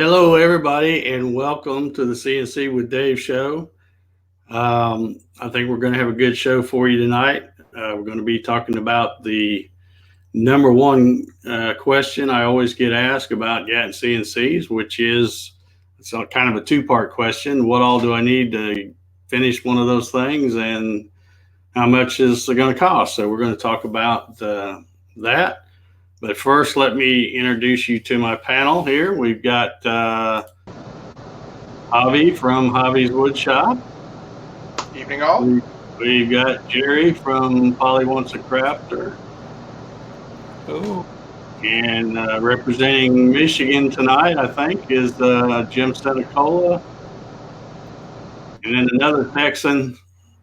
Hello, everybody, and welcome to the CNC with Dave show. I think we're going to have a good show for you tonight. We're going to be talking about the number one question I always get asked about Gatton CNCs, which is it's kind of a two-part question. What all do I need to finish one of those things, and how much is it going to cost? So we're going to talk about that. But first, let me introduce you to my panel here. We've got Javi from Javi's Wood Shop. Evening all. We've got Jerry from Polly Wants a Crafter. Oh. And representing Michigan tonight, I think, is Jim Senecola. And then another Texan,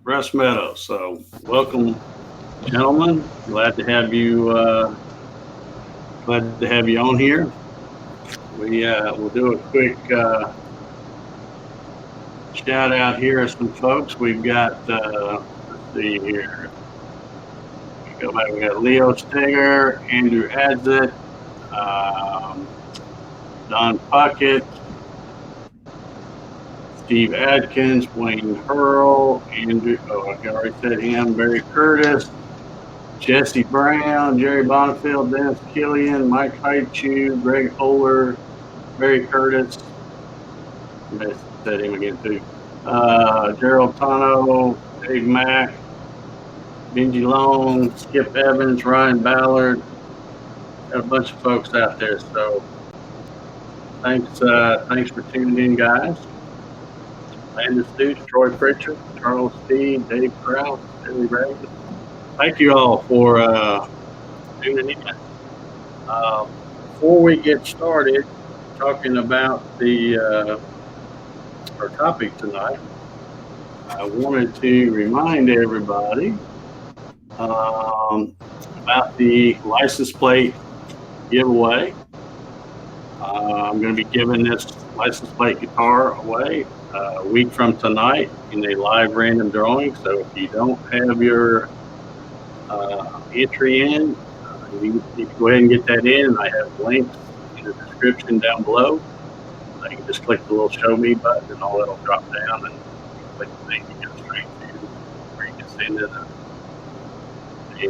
Russ Meadows. So welcome, gentlemen. Glad to have you on here. We'll do a quick shout out here of some folks. We've got let's see here. We got Leo Steger, Andrew Adzit, Don Puckett, Steve Adkins, Wayne Hurl, Andrew. Oh, I already said him. Barry Curtis, Jesse Brown, Jerry Bonifield, Dennis Killian, Mike Haichu, Greg Oler, Barry Curtis. I said him again too. Gerald Tano, Dave Mack, Benji Long, Skip Evans, Ryan Ballard. Got a bunch of folks out there. So thanks for tuning in, guys. Landon Stoots, Troy Pritchard, Charles Steed, Dave Krause, Billy Ray. Thank you all for tuning in. Before we get started talking about our topic tonight, I wanted to remind everybody about the license plate giveaway. I'm going to be giving this license plate guitar away a week from tonight in a live random drawing. So if you don't have your entry in, you can go ahead and get that in. And I have links in the description down below. You can just click the little show me button and all that'll drop down, and you click the link and go straight to where you can send in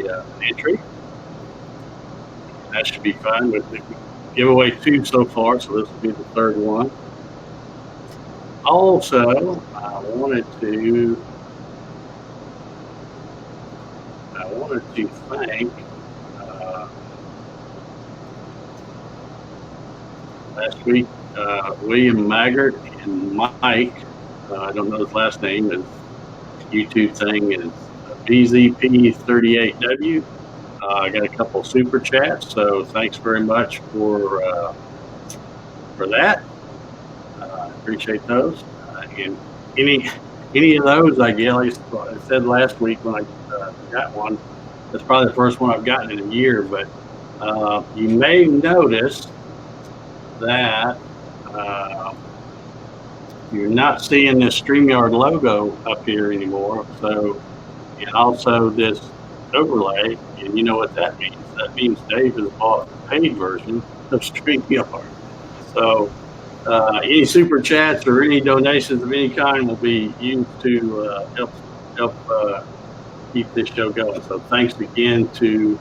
an entry. That should be fun. We give away 2 so far, so this will be the 3rd one. Also, I wanted to thank last week William Maggart and Mike. I don't know his last name. His YouTube thing is BZP38W. I got a couple of super chats, so thanks very much for that. I appreciate those. And any of those I get, like I said last week when I got one, that's probably the first one I've gotten in a year. But you may notice that you're not seeing this StreamYard logo up here anymore. So, and also this overlay, and you know what that means. That means Dave has bought the paid version of StreamYard. So any super chats or any donations of any kind will be used to help keep this show going. So thanks again to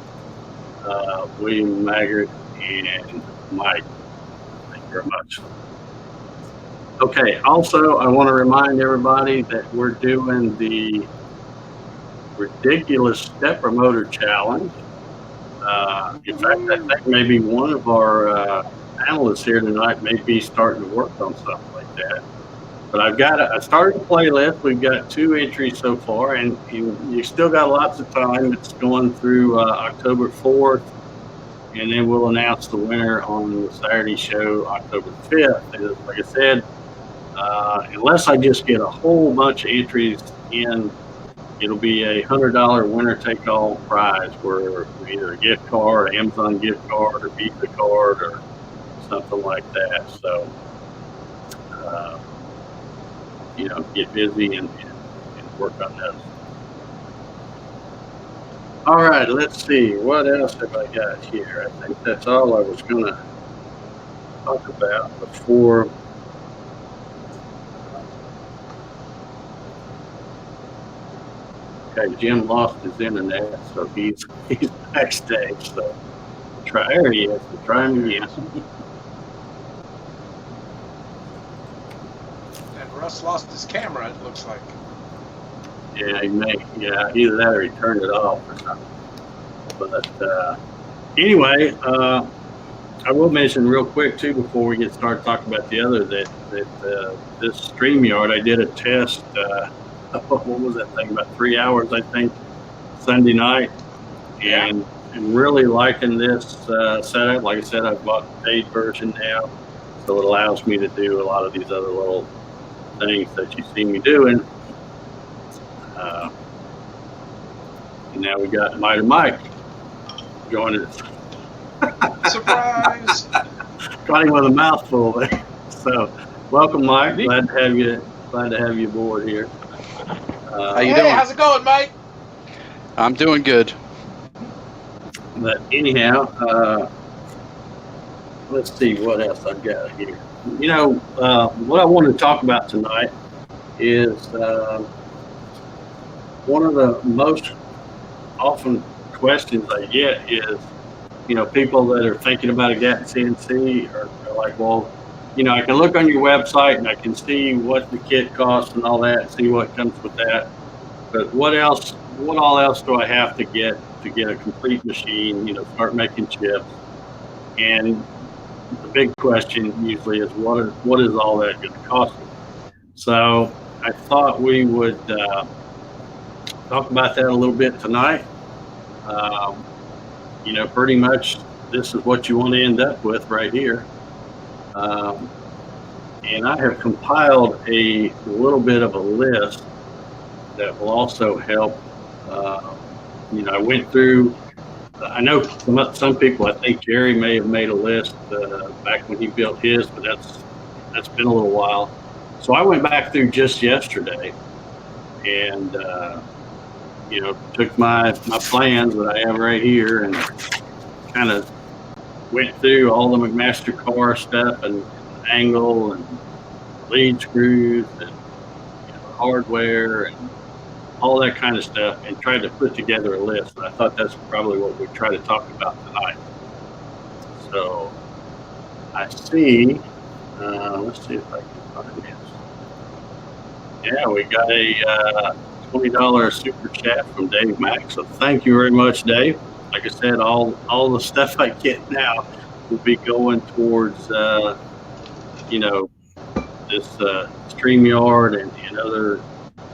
William Maggart and Mike. Thank you very much. Okay, also, I want to remind everybody that we're doing the ridiculous stepper motor challenge. In fact, I think maybe one of our panelists here tonight may be starting to work on something like that. But I started a playlist. We've got 2 entries so far, and you still got lots of time. It's going through October 4th, and then we'll announce the winner on the Saturday show, October 5th. And like I said, unless I just get a whole bunch of entries in, it'll be a $100 winner-take-all prize for either a gift card, Amazon gift card, or Visa card, or something like that. So, get busy and work on those. All right, let's see. What else have I got here? I think that's all I was going to talk about before. Okay, Jim lost his internet, so he's backstage. So there he is. We'll try him again. And Russ lost his camera, it looks like. Yeah, either that or he turned it off or something. But anyway, I will mention real quick too before we get started talking about the other that this StreamYard, I did a test. What was that thing? About 3 hours, I think, Sunday night, and really liking this setup. Like I said, I've bought the paid version now, so it allows me to do a lot of these other little things that you see me doing. And now we got Miter Mike joining us. Surprise! Got him with a mouthful there. So, welcome, Mike. Glad to have you aboard here. How you doing? How's it going, Mike? I'm doing good. But anyhow, let's see what else I've got here. You know, what I wanted to talk about tonight is one of the most often questions I get is, you know, people that are thinking about a Gatton CNC are like, well, you know, I can look on your website and I can see what the kit costs and all that, see what comes with that. But what all else do I have to get a complete machine, you know, start making chips? And the big question usually is what is all that going to cost me? So I thought we would talk about that a little bit tonight. You know, pretty much this is what you want to end up with right here. And I have compiled a little bit of a list that will also help. You know, I went through, I know some people, I think Jerry may have made a list back when he built his, but that's been a little while. So I went back through just yesterday and, you know, took my plans that I have right here and kind of went through all the McMaster car stuff and angle and lead screws and, you know, hardware and all that kind of stuff, and tried to put together a list. And I thought that's probably what we try to talk about tonight. So I see, let's see if I can find this. Yeah, we got a $20 super chat from Dave Mack. So thank you very much, Dave. Like I said, all the stuff I get now will be going towards, you know, this StreamYard and other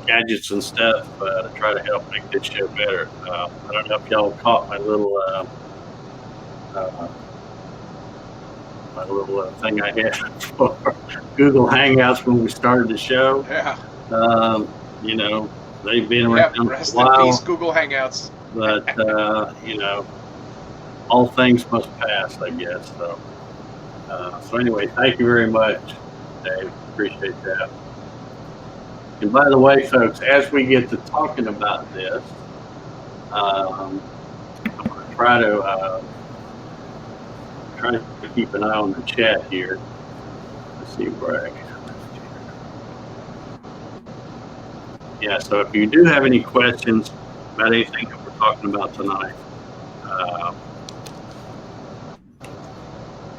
gadgets and stuff to try to help make this show better. I don't know if y'all caught my little thing I had for Google Hangouts when we started the show. Yeah. You know, they've been around for a rest while. in peace, Google Hangouts. But you know, all things must pass, I guess. So, so anyway, thank you very much, Dave. Appreciate that. And by the way, folks, as we get to talking about this, I'm going to try to keep an eye on the chat here. Let's see where I can. Yeah, so if you do have any questions about anything that we're talking about tonight,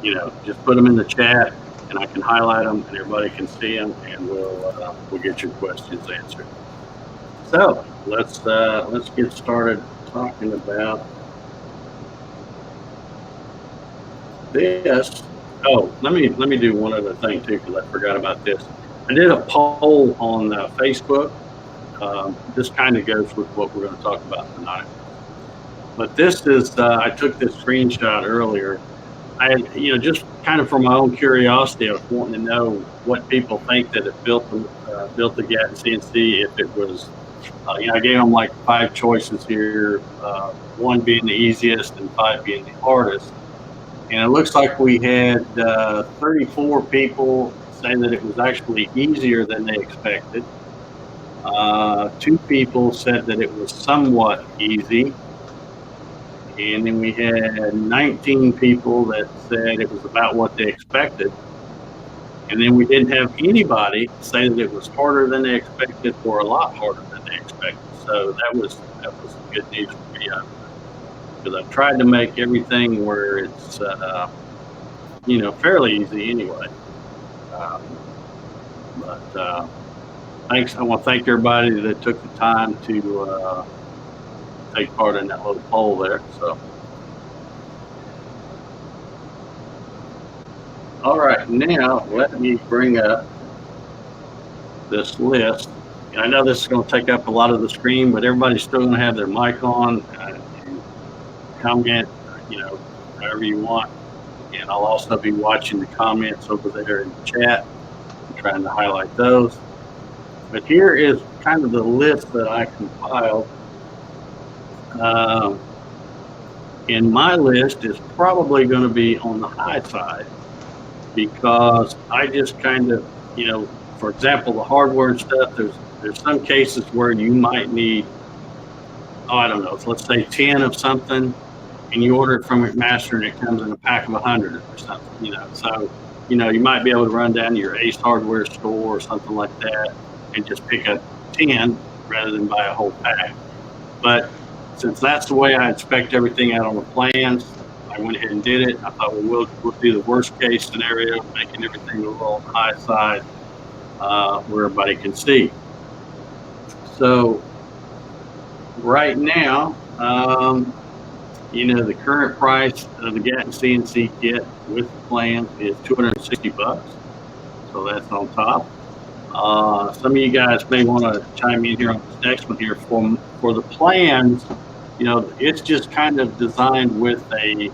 you know, just put them in the chat and I can highlight them and everybody can see them, and we'll get your questions answered. So let's get started talking about this. Oh, let me do one other thing too, because I forgot about this. I did a poll on Facebook. This kind of goes with what we're going to talk about tonight. But this is, I took this screenshot earlier. You know, just kind of for my own curiosity, I was wanting to know what people think that it built the Gatton CNC. If it was, you know, I gave them like 5 choices here, 1 being the easiest and 5 being the hardest. And it looks like we had 34 people saying that it was actually easier than they expected. 2 people said that it was somewhat easy, And then we had 19 people that said it was about what they expected. And then we didn't have anybody say that it was harder than they expected or a lot harder than they expected. So that was good news for me, because I tried to make everything where it's fairly easy anyway. But thanks. I want to thank everybody that took the time to take part in that little poll there. So. All right, now let me bring up this list. And I know this is going to take up a lot of the screen, but everybody's still going to have their mic on and comment, however you want. And I'll also be watching the comments over there in the chat and trying to highlight those. But here is kind of the list that I compiled. And my list is probably going to be on the high side, because I just kind of, for example, the hardware and stuff, there's some cases where you might need, I don't know, let's say 10 of something, and you order it from McMaster and it comes in a pack of 100 or something, So, you might be able to run down to your Ace Hardware store or something like that and just pick up 10 rather than buy a whole pack. But since that's the way I inspect everything out on the plans, I went ahead and did it. I thought, we'll do the worst case scenario, making everything a little on the high side where everybody can see. So right now, the current price of the Gatton CNC kit with the plans is $260. So that's on top. Some of you guys may want to chime in here on this next one here. For the plans, it's just kind of designed with a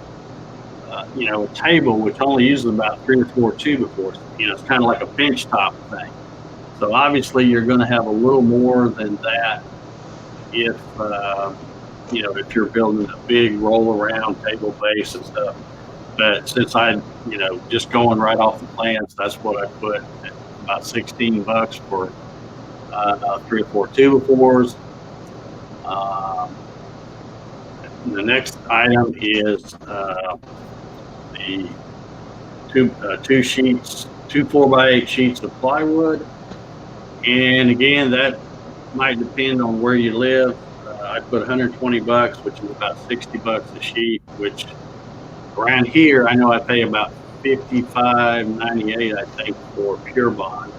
table, which only uses about 3 or 4 tube boards. It's kind of like a bench top thing. So obviously you're going to have a little more than that if you're building a big roll around table base and stuff. But since I, just going right off the plans, that's what I put at about $16 for 3 or 4 tube boards. The next item is the two 4x8 sheets of plywood. And again, that might depend on where you live. I put $120, which is about $60 a sheet, which around here, I know I pay about $55.98, I think, for Pure Bond,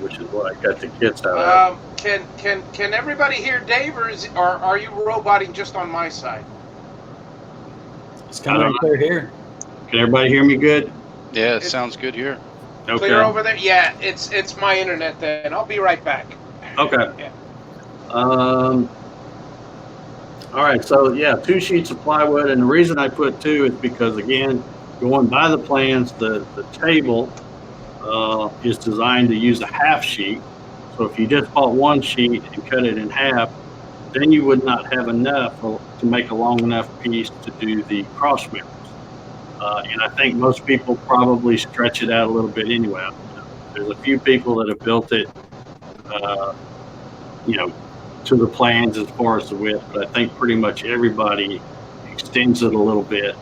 which is what I got the kits out of. Can everybody hear Dave, or are you roboting just on my side? It's coming clear here. Can everybody hear me good? Yeah, it sounds good here. Okay. Clear over there? Yeah, it's my internet then. I'll be right back. Okay. Yeah. All right, so yeah, 2 sheets of plywood, and the reason I put 2 is because, again, going by the plans, the table is designed to use a half sheet. So if you just bought 1 sheet and cut it in half, then you would not have enough to make a long enough piece to do the cross members. And I think most people probably stretch it out a little bit anyway. There's a few people that have built it, to the plans as far as the width, but I think pretty much everybody extends it a little bit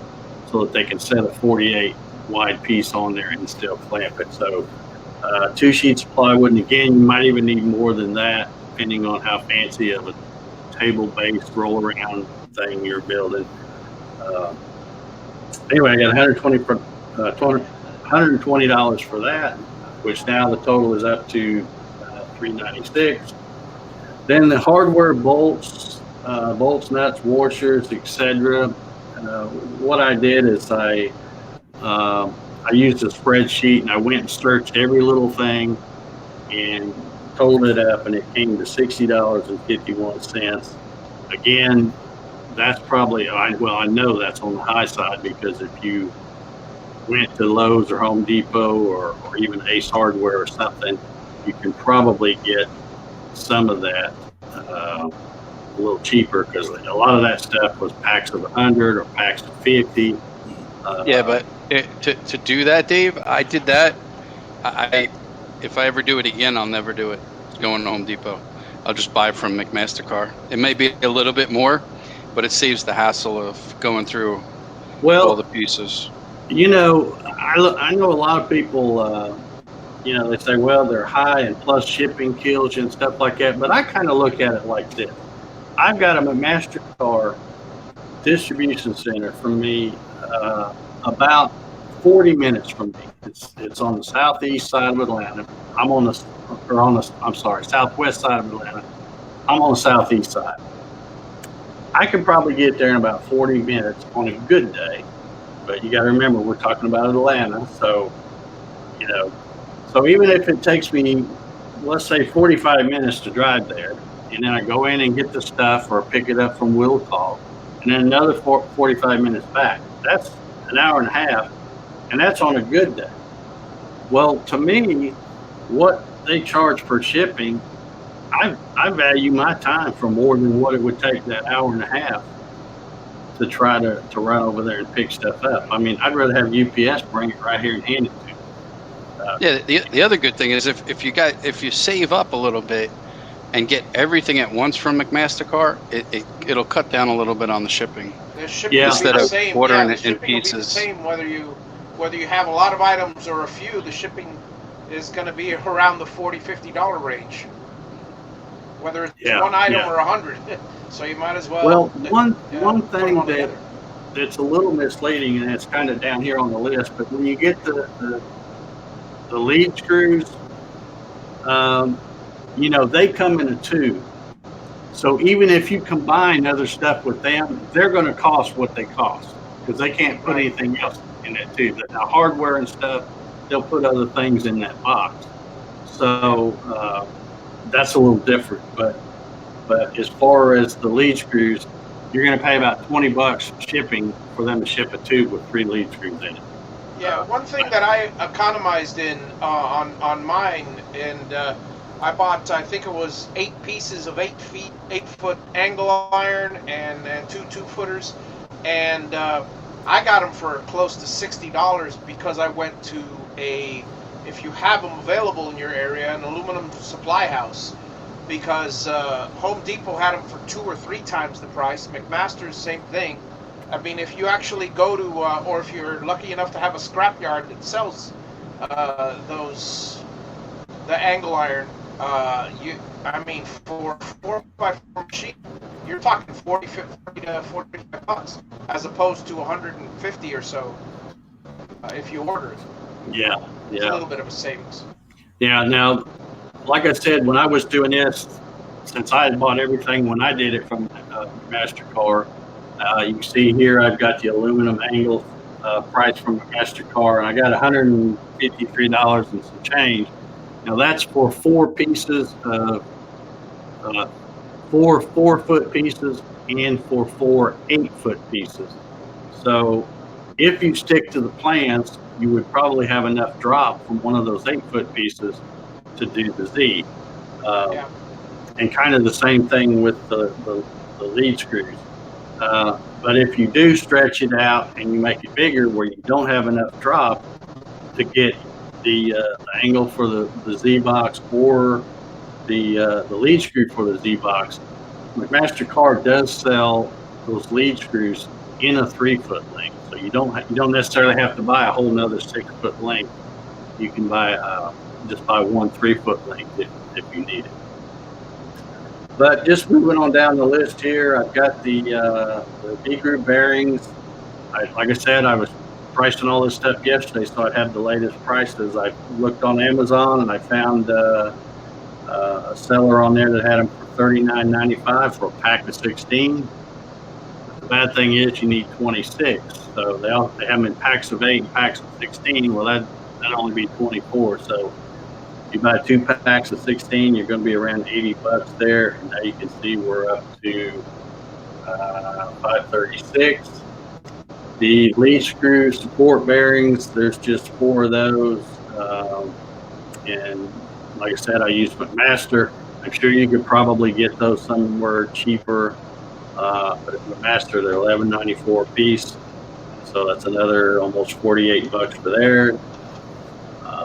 so that they can set a 48 wide piece on there and still clamp it. So 2 sheets of plywood, and again, you might even need more than that depending on how fancy of a table-based roll-around thing you're building. Anyway, I got $120 for that, which now the total is up to $396. Then the hardware bolts, nuts, washers, etc. What I did is I used a spreadsheet and I went and searched every little thing and totaled it up, and it came to $60.51. Again, that's probably, I know that's on the high side, because if you went to Lowe's or Home Depot or even Ace Hardware or something, you can probably get some of that a little cheaper, because a lot of that stuff was packs of 100 or packs of 50. Yeah, but to do that, Dave, I did that. If I ever do it again, I'll never do it. Going to Home Depot, I'll just buy from McMaster. It may be a little bit more, but it saves the hassle of going through all Well, the pieces. you know, I know a lot of people, you know, they say, well, they're high and plus shipping kills you and stuff like that. But I kind of look at it like this. I've got a MasterCard distribution center from me about 40 minutes from me. It's on the southeast side of Atlanta. I'm on the, or on the, I'm sorry, southwest side of Atlanta. I'm on the southeast side. I can probably get there in about 40 minutes on a good day. But you got to remember, we're talking about Atlanta. So, you know, so even if it takes me, let's say 45 minutes to drive there, and then I go in and get the stuff or pick it up from will call, and then another 45 minutes back, that's an hour and a half, and that's on a good day. Well, to me, what they charge for shipping, I value my time for more than what it would take that hour and a half to try to run over there and pick stuff up. I mean, I'd rather have UPS bring it right here and hand it to me. Yeah, the other good thing is if you save up a little bit and get everything at once from McMaster-Carr, it'll cut down a little bit on the shipping. The shipping Yeah. will be Instead the of same. ordering the it in shipping will be the pieces. same whether you have a lot of items or a few. The shipping is going to be around the $40-50 range, whether it's one item or 100. So you might as well. Well, one put them thing all together. that's a little misleading, and it's kind of down here on the list, but when you get the lead screws, you know, they come in a tube. So even if you combine other stuff with them, they're going to cost what they cost because they can't put anything else in that tube. Now, hardware and stuff, they'll put other things in that box. So that's a little different. But as far as the lead screws, you're going to pay about $20 shipping for them to ship a tube with 3 lead screws in it. Yeah, one thing that I economized in on mine, and I bought, I think it was 8 pieces of 8-foot angle iron and 2 2-footers, and I got them for close to $60 because I went to if you have them available in your area, an aluminum supply house, because Home Depot had them for 2 or 3 times the price. McMaster's, same thing. I mean, if you actually go to, or if you're lucky enough to have a scrapyard that sells the angle iron, I mean, for 4x4 machine, you're talking 40 to 45 bucks, as opposed to 150 or so if you order it. Yeah. It's a little bit of a savings. Yeah. Now, like I said, when I was doing this, since I had bought everything when I did it from MasterCard, you can see here I've got the aluminum angle price from MasterCard, and I got $153 and some change. Now that's for 4 pieces, 4 4-foot pieces, and for 4 8-foot pieces. So if you stick to the plans, you would probably have enough drop from one of those 8-foot pieces to do the Z. And kind of the same thing with the lead screws. But if you do stretch it out and you make it bigger where you don't have enough drop to get the angle for the Z box or the lead screw for the Z box, MasterCard does sell those lead screws in a 3-foot length. So you don't necessarily have to buy a whole nother 6-foot length. You can buy just buy one 3-foot length if you need it. But just moving on down the list here, I've got the B-groove bearings. Like I said, I was pricing all this stuff yesterday, so I'd have the latest prices. I looked on Amazon and I found a seller on there that had them for $39.95 for a pack of 16. The bad thing is you need 26. So they have them in packs of 8 and packs of 16. Well, that'd only be 24. So if you buy 2 packs of 16, you're going to be around $80 there. And now you can see we're up to $536. The lead screw support bearings, there's just 4 of those. And like I said, I use McMaster. I'm sure you could probably get those somewhere cheaper. But at McMaster, they're $11.94 a piece. So that's another almost $48 for there.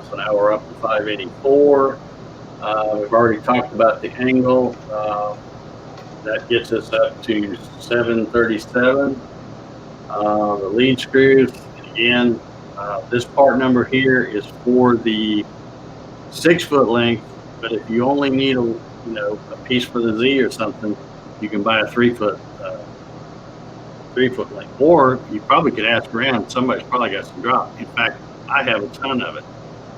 So now we're up to $584. We've already talked about the angle. that gets us up to 737. The lead screws, again, this part number here is for the 6 foot length, but if you only need a piece for the Z or something, you can buy a 3 foot length. Or you probably could ask around. Somebody's probably got some drop. In fact, I have a ton of it.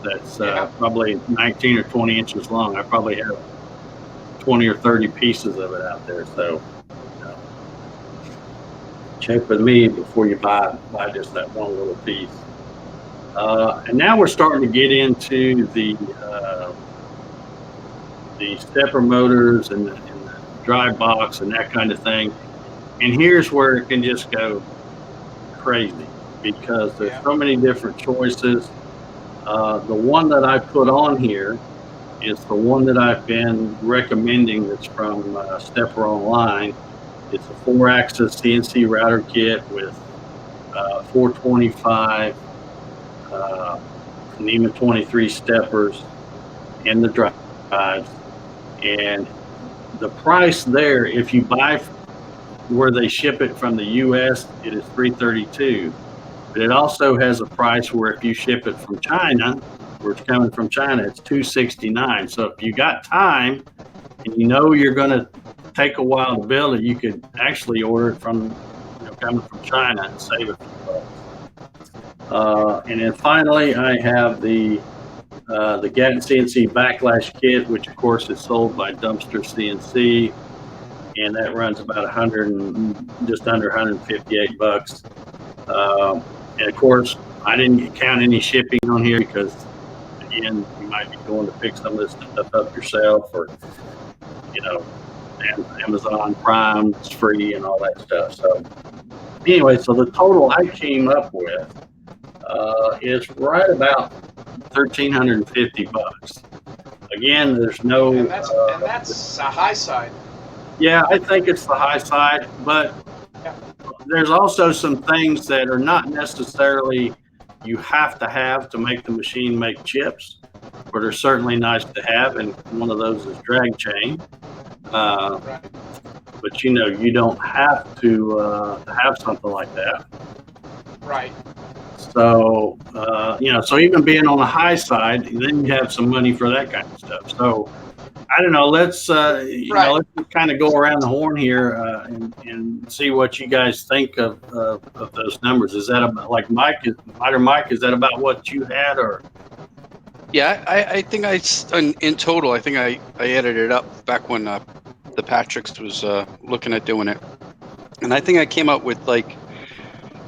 That's probably 19 or 20 inches long. I probably have 20 or 30 pieces of it out there. So check with me before you buy just that one little piece. And now we're starting to get into the stepper motors and the drive box and that kind of thing. And here's where it can just go crazy because there's so many different choices. The one that I put on here is the one that I've been recommending that's from Stepper Online. It's a 4-axis CNC router kit with 425 NEMA 23 steppers and the drives. And the price there, if you buy where they ship it from the US, it is $332. But it also has a price where if you ship it from China, where it's coming from China, it's $269. So if you got time and you know you're going to take a while to build it, you could actually order it from coming from China and save a few bucks. And then finally, I have the Gatton CNC backlash kit, which of course is sold by Dumpster CNC, and that runs about just under 158 bucks. And of course, I didn't count any shipping on here because, again, you might be going to pick some of this stuff up yourself, or Amazon Prime is free and all that stuff. So anyway, so the total I came up with is right about $1,350. Again, there's no. And that's a high side. Yeah, I think it's the high side, but there's also some things that are not necessarily you have to make the machine make chips, but are certainly nice to have, and one of those is drag chain. But you don't have to have something like that. Right. So so even being on the high side, then you have some money for that kind of stuff. So I don't know. Let's let's kind of go around the horn here and see what you guys think of those numbers. Is that about like Mike? Is that about what you had, or? Yeah, I think in total, I think I added it up back when the Patrick's was looking at doing it, and I think I came up with like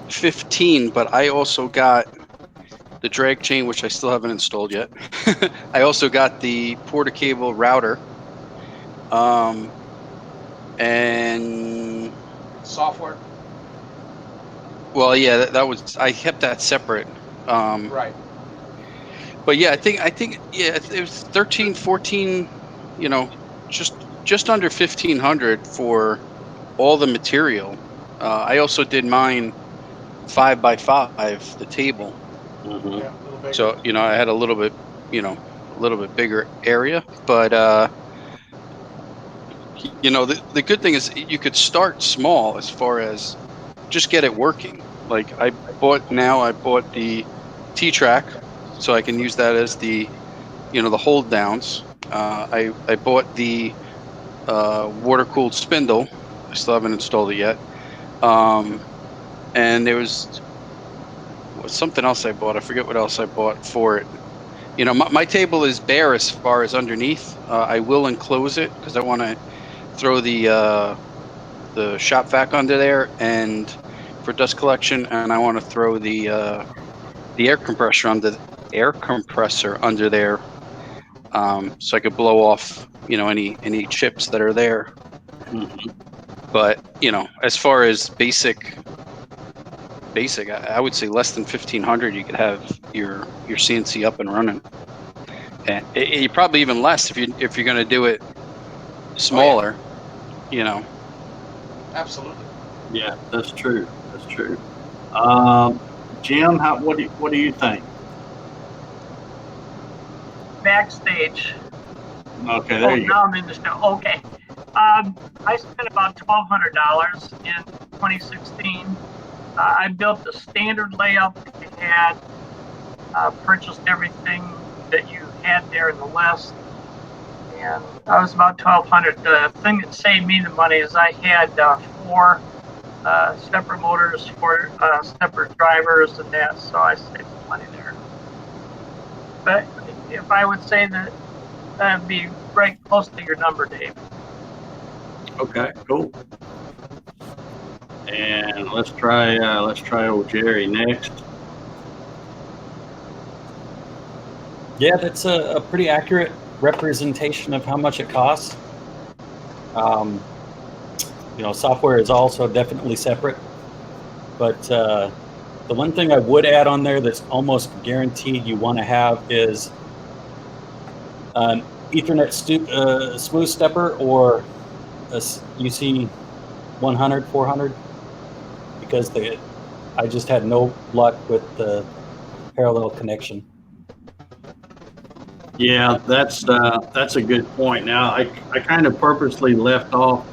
15. But I also got the drag chain, which I still haven't installed yet. I also got the Porta-Cable router, and software. Well, yeah, that was, I kept that separate. Right. But yeah, I think yeah, it was 13, 14, just under 1,500 for all the material. I also did mine 5x5, the table. Mm-hmm. Yeah, so I had a little bit bigger area, but the good thing is you could start small as far as just get it working. Like I bought the T-Track, so I can use that as the the hold downs. I bought the water-cooled spindle. I still haven't installed it yet. And there was something else I bought. I forget what else I bought for it. My table is bare as far as underneath. I will enclose it because I want to throw the shop vac under there and for dust collection, and I want to throw the air compressor under there, so I could blow off any chips that are there. Mm-hmm. But as far as basic, I would say less than 1,500, you could have your CNC up and running, and you probably even less if you're going to do it smaller. Absolutely. Yeah, that's true. That's true. Jim, what do you think? Backstage. Okay, there you go. Now I'm in the stuff. Okay. I spent about $1,200 in 2016. I built the standard layout that you had, purchased everything that you had there in the list, and that was about $1,200. The thing that saved me the money is I had 4 stepper motors, 4 stepper drivers, and that, so I saved some money there. But if I would say that, that'd be right close to your number, Dave. Okay, cool. And let's try old Jerry next. Yeah, that's a pretty accurate representation of how much it costs. Software is also definitely separate, but the one thing I would add on there that's almost guaranteed you want to have is an Ethernet smooth stepper or a UC 100, 400, because I just had no luck with the parallel connection. Yeah, that's a good point. Now, I kind of purposely left off,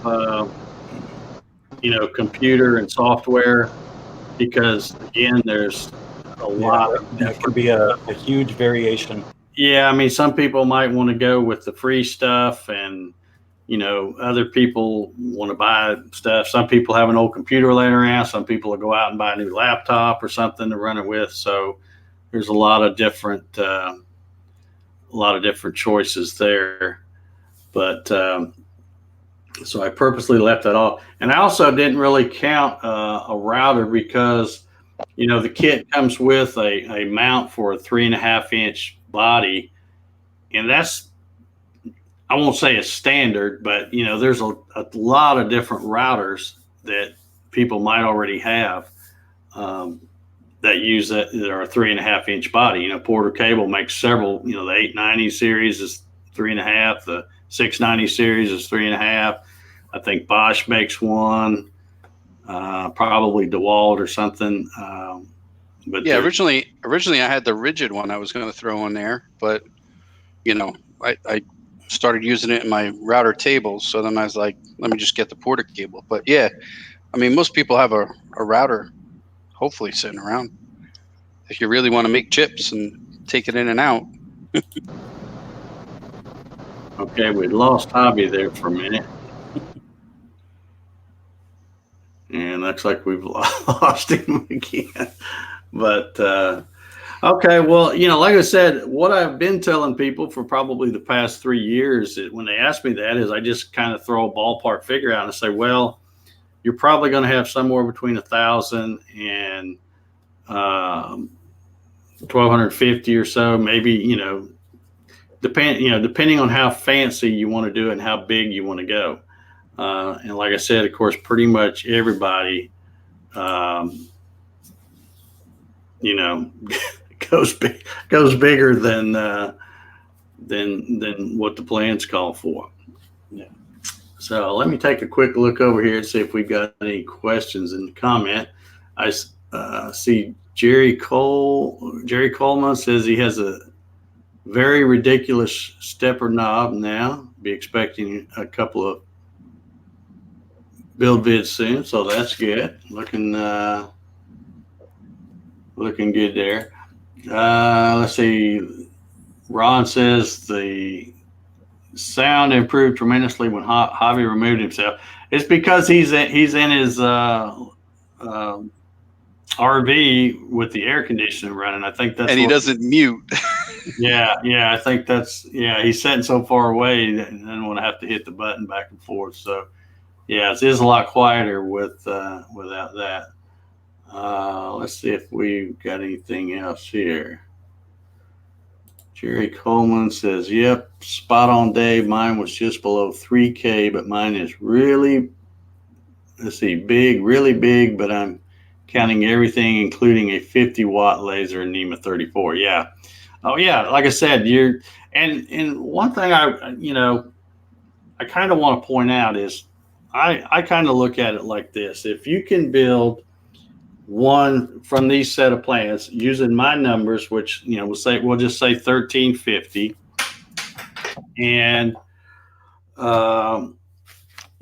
computer and software, because again, there's a lot of that could be a huge variation. Yeah, I mean, some people might want to go with the free stuff, and other people want to buy stuff. Some people have an old computer laying around. Some people will go out and buy a new laptop or something to run it with. So there's a lot of different choices there. But so I purposely left that off, and I also didn't really count a router because the kit comes with a mount for a 3.5-inch body, and that's, I won't say a standard, but there's a lot of different routers that people might already have that use that are a 3.5-inch body. Porter Cable makes several. The 890 series is 3.5. The 690 series is 3.5. I think Bosch makes one, probably DeWalt or something. But yeah, originally I had the rigid one I was going to throw in there, but I started using it in my router tables, so then I was like, let me just get the Porter Cable. But yeah, I mean, most people have a router hopefully sitting around if you really want to make chips and take it in and out. Okay, we lost Hobby there for a minute. And looks like we've lost him again. But okay, well, like I said, what I've been telling people for probably the past 3 years, when they ask me that, is I just kind of throw a ballpark figure out and say, well, you're probably going to have somewhere between 1,000 and 1,250 or so, maybe, depending on how fancy you want to do it and how big you want to go. And like I said, of course, pretty much everybody, goes bigger than what the plans call for. Yeah. So let me take a quick look over here and see if we've got any questions in the comment. I see Jerry Coleman says he has a very ridiculous stepper knob now. Be expecting a couple of build vids soon, so that's good. Looking good there. Let's see. Ron says the sound improved tremendously when Javi removed himself. It's because he's in his RV with the air conditioning running. I think that's, and he doesn't mute. Yeah. I think that's, he's sitting so far away that he doesn't want to have to hit the button back and forth. So yeah, it is a lot quieter without that. Let's see if we've got anything else here. Jerry Coleman says, yep, spot on, Dave. Mine was just below 3K, but mine is really, really big, but I'm counting everything, including a 50-watt laser and NEMA 34. Yeah. Oh, yeah. Like I said, and one thing I kind of want to point out is I kind of look at it like this. If you can build one from these set of plans using my numbers, which we'll just say 1350, and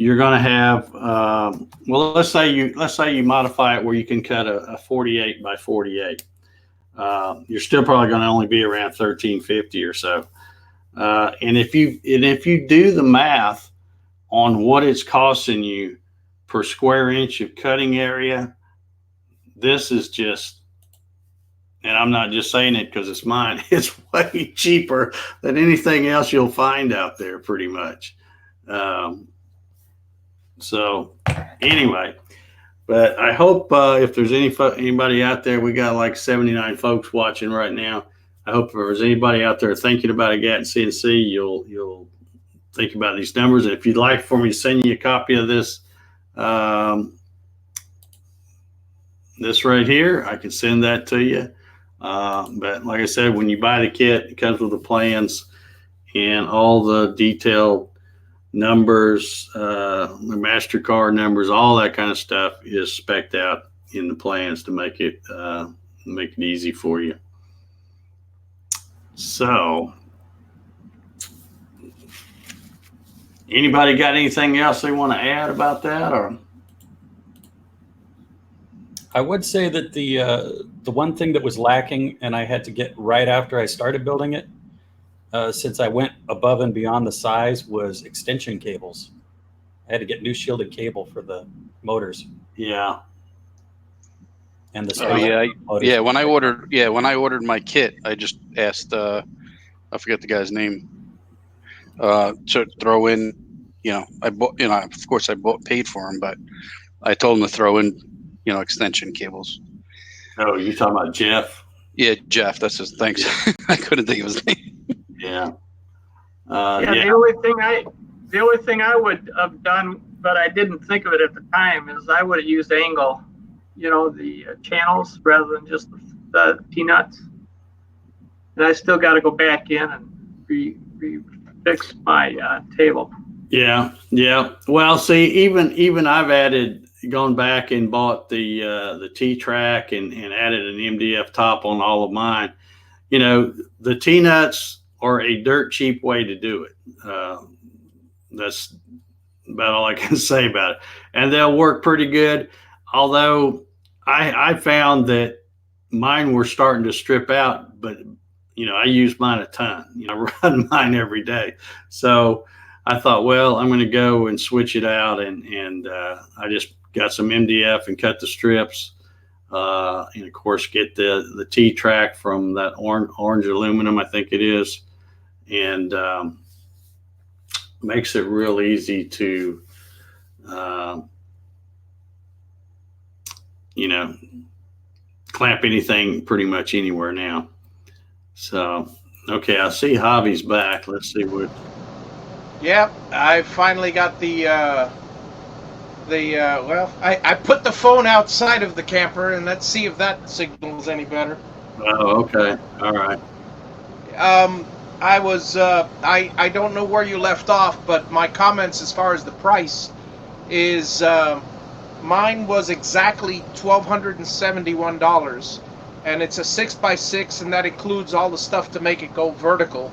you're going to have, well, let's say you modify it where you can cut a 48 by 48. You're still probably going to only be around 1350 or so. And if you do the math on what it's costing you per square inch of cutting area, this is just, and I'm not just saying it because it's mine, it's way cheaper than anything else you'll find out there, pretty much. So anyway, but I hope if there's anybody out there, we got like 79 folks watching right now. I hope if there's anybody out there thinking about a Gatton CNC, you'll think about these numbers. And if you'd like for me to send you a copy of this, this right here, I can send that to you. But like I said, when you buy the kit, it comes with the plans and all the detailed numbers, the MasterCard numbers, all that kind of stuff is spec'd out in the plans to make it easy for you. So, anybody got anything else they want to add about that, or? I would say that the one thing that was lacking, and I had to get right after I started building it, since I went above and beyond the size, was extension cables. I had to get new shielded cable for the motors. Yeah. And the When I ordered my kit, I just asked I forget the guy's name to throw in. I bought. Of course, paid for him, but I told him to throw in, extension cables. Oh, you're talking about Jeff? Yeah, Jeff. That's his. Thanks. I couldn't think of his name. Yeah. The only thing I would have done, but I didn't think of it at the time, is I would have used angle, the channels rather than just the T-nuts. And I still got to go back in and fix my table. Yeah. Well, see, even I've gone back and bought the T-track and added an MDF top on all of mine. The T-nuts are a dirt cheap way to do it. That's about all I can say about it. And they'll work pretty good. Although I found that mine were starting to strip out, but I use mine a ton. I run mine every day. So I thought, well, I'm going to go and switch it out. And I just got some MDF and cut the strips. And of course, get the T-track from that orange aluminum, I think it is. And makes it real easy to, clamp anything pretty much anywhere now. So, okay, I see Javi's back. Let's see what. Yeah, I finally got I put the phone outside of the camper, and let's see if that signals any better. Oh, okay. All right. I don't know where you left off, but my comments as far as the price is, mine was exactly $1,271, and it's a 6x6, and that includes all the stuff to make it go vertical.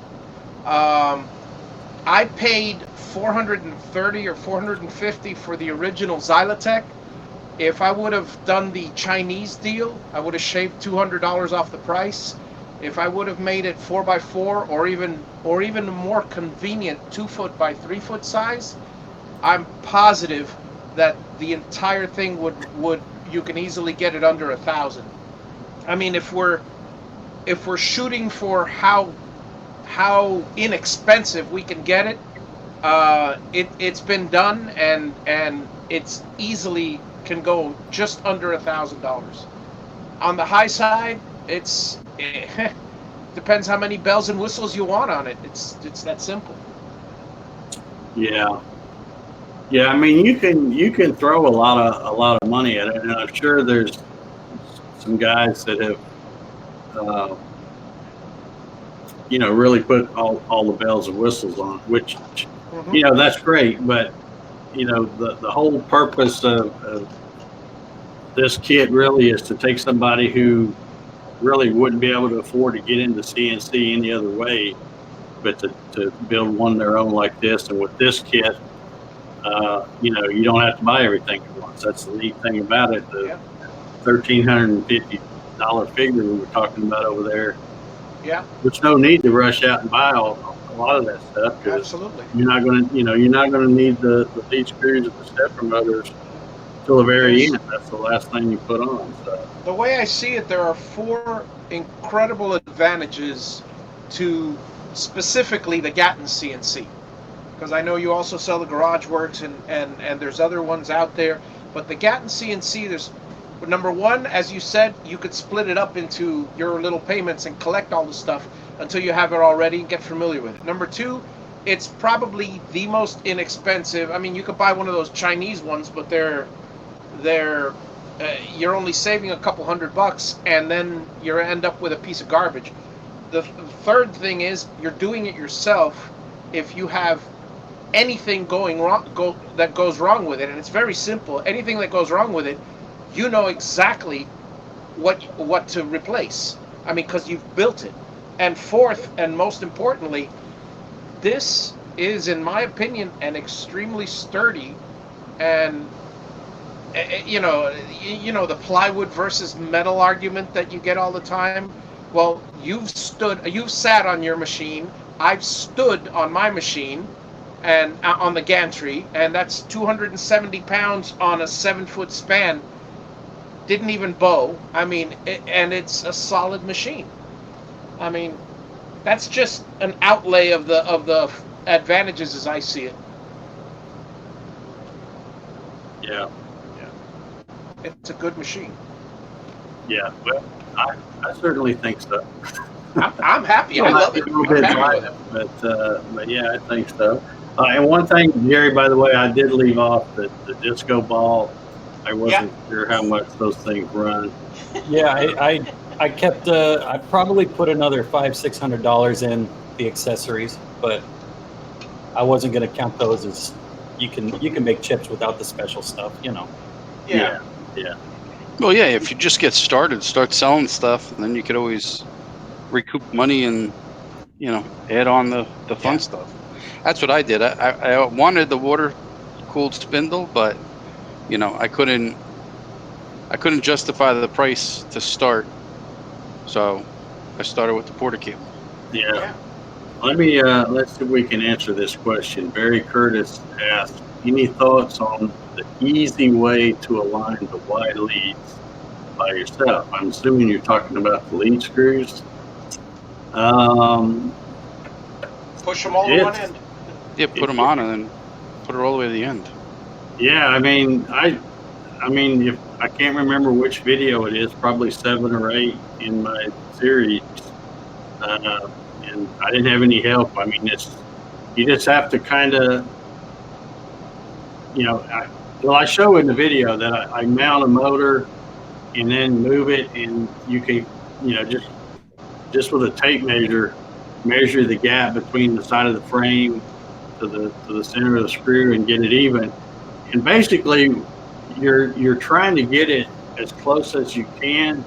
I paid $430 or $450 for the original Xylotech. If I would have done the Chinese deal, I would have shaved $200 off the price. If I would have made it 4x4 or even a more convenient 2-foot by 3-foot size, I'm positive that the entire thing would you can easily get it under $1,000. I mean, if we're shooting for how inexpensive we can get it, it's been done, and it's easily can go just under $1,000. On the high side, it's depends how many bells and whistles you want on it. It's that simple. Yeah. I mean, you can throw a lot of money at it, and I'm sure there's some guys that have, really put all the bells and whistles on, which, that's great. But, the whole purpose of this kit really is to take somebody who really wouldn't be able to afford to get into CNC any other way, but to build one of their own like this. And with this kit, you don't have to buy everything at once. That's the neat thing about it. The Yeah. $1,350 figure we were talking about over there. Yeah, There's no need to rush out and buy a lot of that stuff because absolutely. you're not going to need the lead screws and the stepper motors till the very end. That's the last thing you put on. So The way I see it, there are 4 incredible advantages to specifically the Gatton CNC. Because I know you also sell the Garage Works and there's other ones out there. But the Gatton CNC, there's number one, as you said, you could split it up into your little payments and collect all the stuff until you have it already and get familiar with it. Number 2, it's probably the most inexpensive. I mean, you could buy one of those Chinese ones, but they're you're only saving a couple $100, and then you end up with a piece of garbage. The third thing is you're doing it yourself. If you have anything that goes wrong with it, and it's very simple, anything that goes wrong with it, you know exactly what to replace. I mean, because you've built it. And fourth, and most importantly, this is, in my opinion, an extremely sturdy and you know the plywood versus metal argument that you get all the time. Well, you've sat on your machine. I've stood on my machine, and on the gantry, and that's 270 pounds on a 7-foot span. Didn't even bow. I mean, and it's a solid machine. I mean, that's just an outlay of the advantages as I see it. yeah. It's a good machine. Yeah, well, I certainly think so. I'm happy. I love it. A little bit I'm happy light, with it. but yeah, I think so. And one thing, Jerry, by the way, I did leave off the disco ball. I wasn't sure how much those things run. Yeah, I kept. I probably put another $500-600 in the accessories, but I wasn't going to count those as you can make chips without the special stuff, Yeah. Well, yeah, if you just get started, start selling stuff, then you could always recoup money and, add on the fun stuff. That's what I did. I wanted the water-cooled spindle, but, I couldn't justify the price to start. So I started with the porta cable. Yeah. Let's see if we can answer this question. Barry Curtis asked, any thoughts on the easy way to align the Y leads by yourself? I'm assuming you're talking about the lead screws. Push them all to one end. Yeah, put them on and then put it all the way to the end. Yeah, I mean, if I can't remember which video it is, probably 7 or 8 in my series, and I didn't have any help. I mean, you just have to kind of, I show in the video that I mount a motor and then move it, and you can, just with a tape measure the gap between the side of the frame to the center of the screw and get it even. And basically, you're trying to get it as close as you can,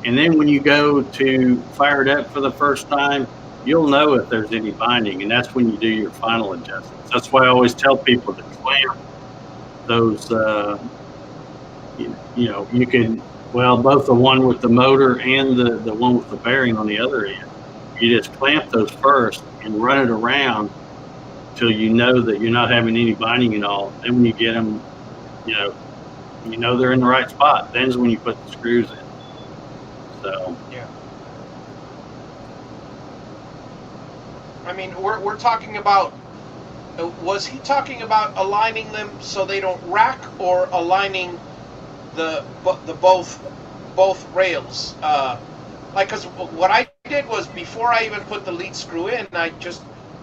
and then when you go to fire it up for the first time, you'll know if there's any binding, and that's when you do your final adjustments. That's why I always tell people to clamp those. You can, both the one with the motor and the one with the bearing on the other end. You just clamp those first and run it around till you know that you're not having any binding at all. Then when you get them, they're in the right spot. Then's when you put the screws in. So yeah. I mean, we're talking about. Was he talking about aligning them so they don't rack, or aligning the both rails? Because what I did was, before I even put the lead screw in, I just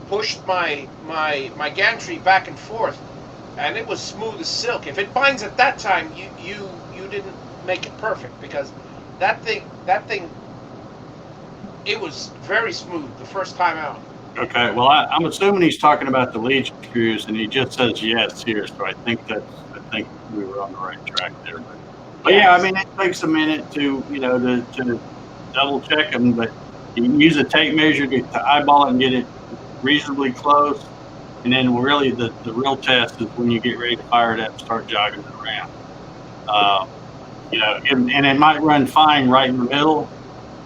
pushed my gantry back and forth, and it was smooth as silk. If it binds at that time, you didn't make it perfect, because that thing it was very smooth the first time out. okay, well, I'm assuming he's talking about the lead screws, and he just says yes here, so I think we were on the right track there. But yeah, I mean, it takes a minute to to double check them, but you can use a tape measure to eyeball it and get it reasonably close, And then really the real test is when you get ready to fire it up and start jogging it around. And it might run fine right in the middle,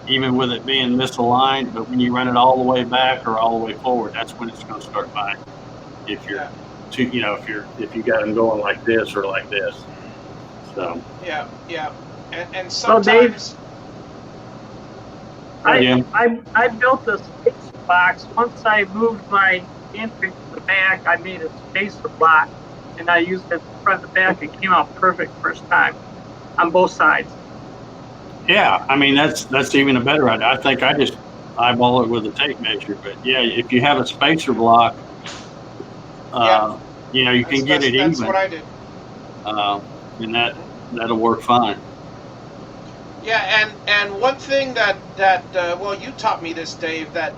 even with it being misaligned. But when you run it all the way back or all the way forward, that's when it's going to start binding. If you're, if you got them going like this or like this. So. Yeah. And So Dave, sometimes. I built a spacer box. Once I moved my entry to the back, I made a spacer block, and I used it front to back. It came out perfect first time on both sides. Yeah, I mean that's even a better idea. I think I just eyeball it with a tape measure, but yeah, if you have a spacer block, you can get it even. That's what I did. And that'll work fine. Yeah, and one thing that well, you taught me this, Dave, that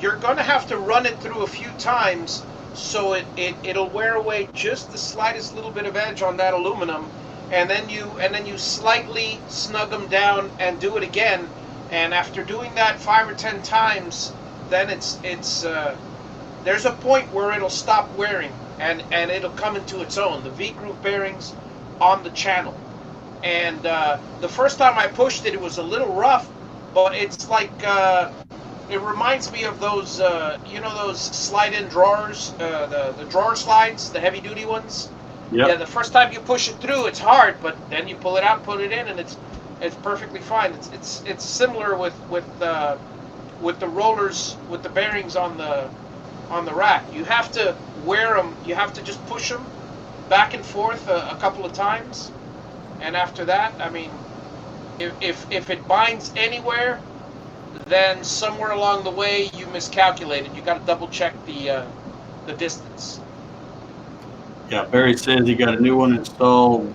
you're going to have to run it through a few times so it'll wear away just the slightest little bit of edge on that aluminum, and then you slightly snug them down and do it again. And after doing that 5 or 10 times, then it's there's a point where it'll stop wearing and it'll come into its own. The V-groove bearings on the channel. And the first time I pushed it, it was a little rough, but it's like it reminds me of those those slide-in drawers, the drawer slides, the heavy-duty ones. Yep. Yeah, the first time you push it through, it's hard, but then you pull it out, put it in, and it's perfectly fine. It's similar with the rollers, with the bearings on the rack. You have to wear them. You have to just push them back and forth a couple of times, and after that, I mean, if it binds anywhere, then somewhere along the way you miscalculated. You got to double check the distance. Yeah, Barry says he got a new one installed.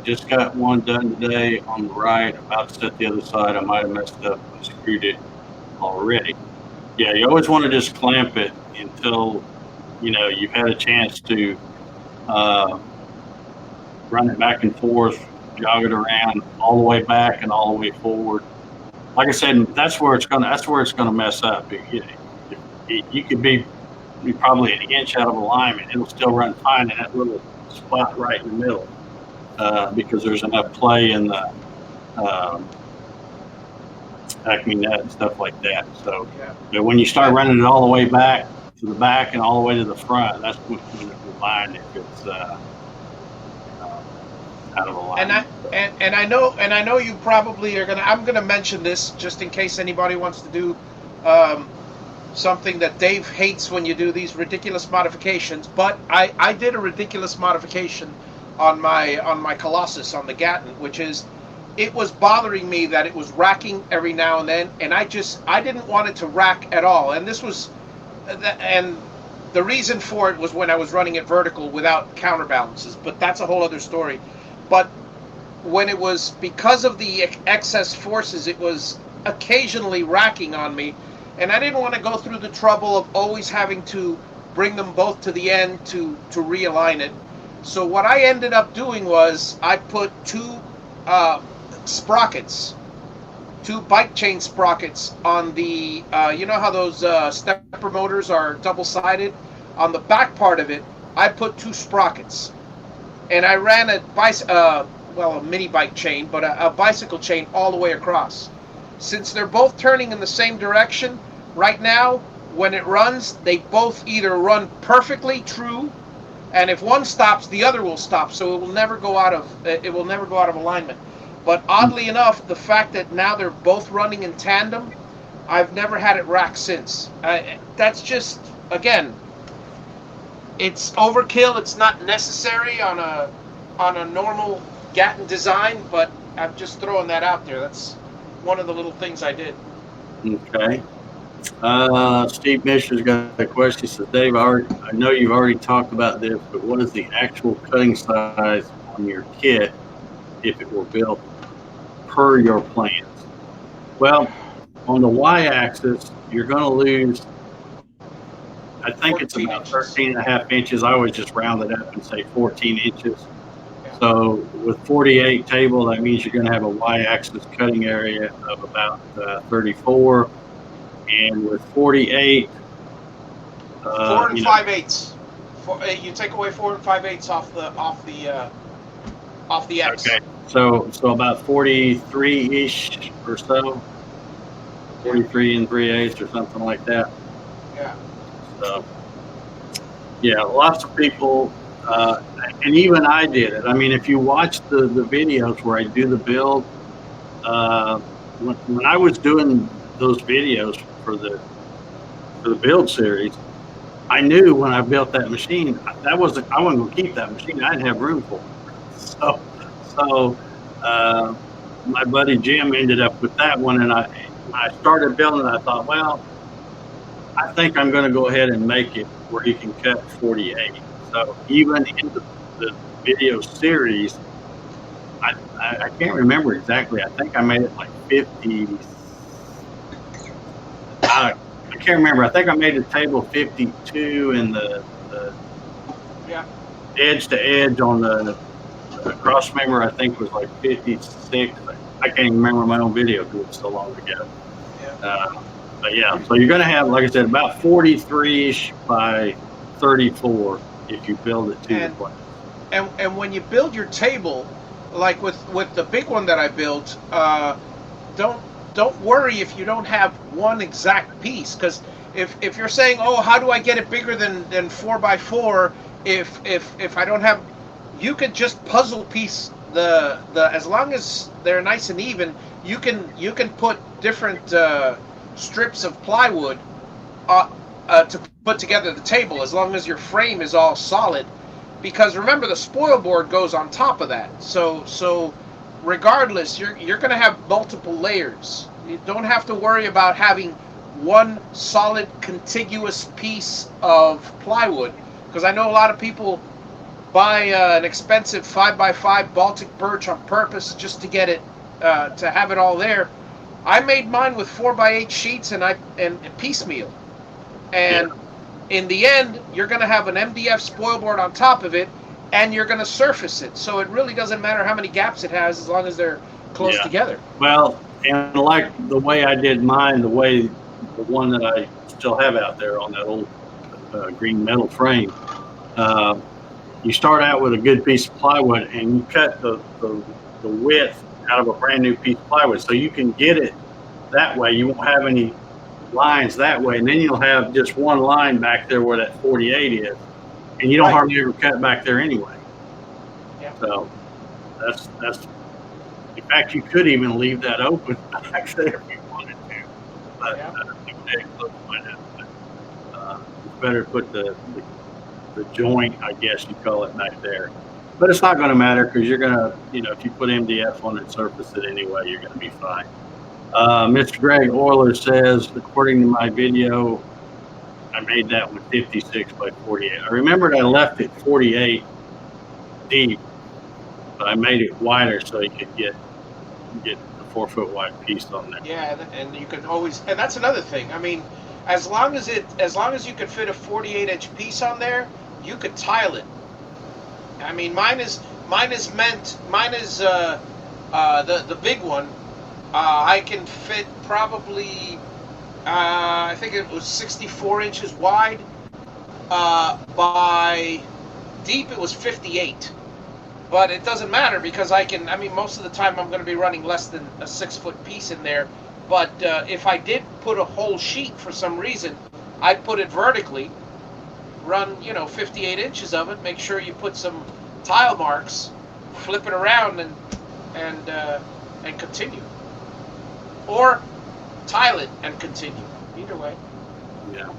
Just got one done today on the right. About to set the other side. I might have messed up and screwed it already. Yeah, you always want to just clamp it until you've had a chance to run it back and forth, jog it around all the way back and all the way forward. Like I said, that's where it's gonna mess up. You could be probably an inch out of alignment. It'll still run fine in that little spot right in the middle because there's enough play in the acme nut and stuff like that. So but when you start running it all the way back to the back and all the way to the front, that's when it will bind if it's out of alignment. And I know you probably are gonna. I'm gonna mention this just in case anybody wants to do something that Dave hates when you do these ridiculous modifications. But I did a ridiculous modification on my Colossus, on the Gatton, which is, it was bothering me that it was racking every now and then, and I didn't want it to rack at all. And the reason for it was when I was running it vertical without counterbalances, but that's a whole other story. But when it was, because of the excess forces, it was occasionally racking on me, and I didn't want to go through the trouble of always having to bring them both to the end to realign it. So what I ended up doing was I put two sprockets, two bike chain sprockets on the, you know how those stepper motors are double-sided? On the back part of it, I put two sprockets. And I ran a mini bike chain, but a bicycle chain all the way across. Since they're both turning in the same direction, right now, when it runs, they both either run perfectly true, and if one stops, the other will stop, so it will never go out of alignment. But oddly enough, the fact that now they're both running in tandem, I've never had it rack since. That's just, again, it's overkill. It's not necessary on a normal Gatton design, but I'm just throwing that out there. That's one of the little things I did. Okay. Steve Misher's got a question. He says, Dave, I know you've already talked about this, but what is the actual cutting size on your kit if it were built per your plans? Well, on the y-axis, you're going to lose, I think it's about 13 and a half inches. I always just round it up and say 14 inches. Yeah. So with 48 table, that means you're going to have a y-axis cutting area of about 34. And with 48, 4 and you know, 5/8. You take away 4 and 5/8 off the X. okay. So about 43-ish or so, 43 and 3/8 or something like that. Yeah. So yeah, lots of people, and even I did it. I mean, if you watch the videos where I do the build, when I was doing those videos for the build series, I knew when I built that machine, I wasn't going to keep that machine. I didn't have room for it. So my buddy Jim ended up with that one, and when I started building it, I thought, well, I think I'm going to go ahead and make it where you can cut 48. So even in the video series, I can't remember exactly. I think I made it like 50. I can't remember. I think I made the table 52 and the edge to edge on the cross member, I think was like 56. I can't even remember my own video because it was so long ago. Yeah. But yeah, so you're going to have, like I said, about 43-ish by 34 if you build it to the place. And when you build your table, like with the big one that I built, don't worry if you don't have one exact piece, because if you're saying, oh, how do I get it bigger than 4x4 if I don't have, you could just puzzle piece the as long as they're nice and even, you can put different strips of plywood to put together the table, as long as your frame is all solid, because remember the spoil board goes on top of that, so regardless you're going to have multiple layers. You don't have to worry about having one solid contiguous piece of plywood, because I know a lot of people buy an expensive 5x5 Baltic birch on purpose just to get it to have it all there. I made mine with 4x8 sheets and piecemeal, and in the end you're going to have an MDF spoil board on top of it, and you're going to surface it, so it really doesn't matter how many gaps it has as long as they're close together. Well, and like the way I did mine, the one that I still have out there on that old green metal frame, you start out with a good piece of plywood and you cut the width out of a brand new piece of plywood, so you can get it that way. You won't have any lines that way, and then you'll have just one line back there where that 48 is, and you don't hardly ever cut back there anyway. Yeah. So that's in fact, you could even leave that open back there if you wanted to, but it's better to put the joint, I guess you call it, back there. But it's not going to matter, because you're going to, if you put MDF on it, surface it anyway, you're going to be fine. Mr. Greg Euler says, according to my video, I made that with 56 by 48. I remembered I left it 48 deep, but I made it wider so you could get the 4-foot wide piece on there. Yeah, and you can always, and that's another thing. I mean, as long as you could fit a 48-inch piece on there, you could tile it. I mean, mine is the big one. I can fit probably, I think it was 64 inches wide. By deep, it was 58. But it doesn't matter, because most of the time I'm going to be running less than a 6-foot piece in there. But if I did put a whole sheet for some reason, I'd put it vertically, run 58 inches of it, make sure you put some tile marks, flip it around, and continue, or tile it and continue. Either way. Yeah.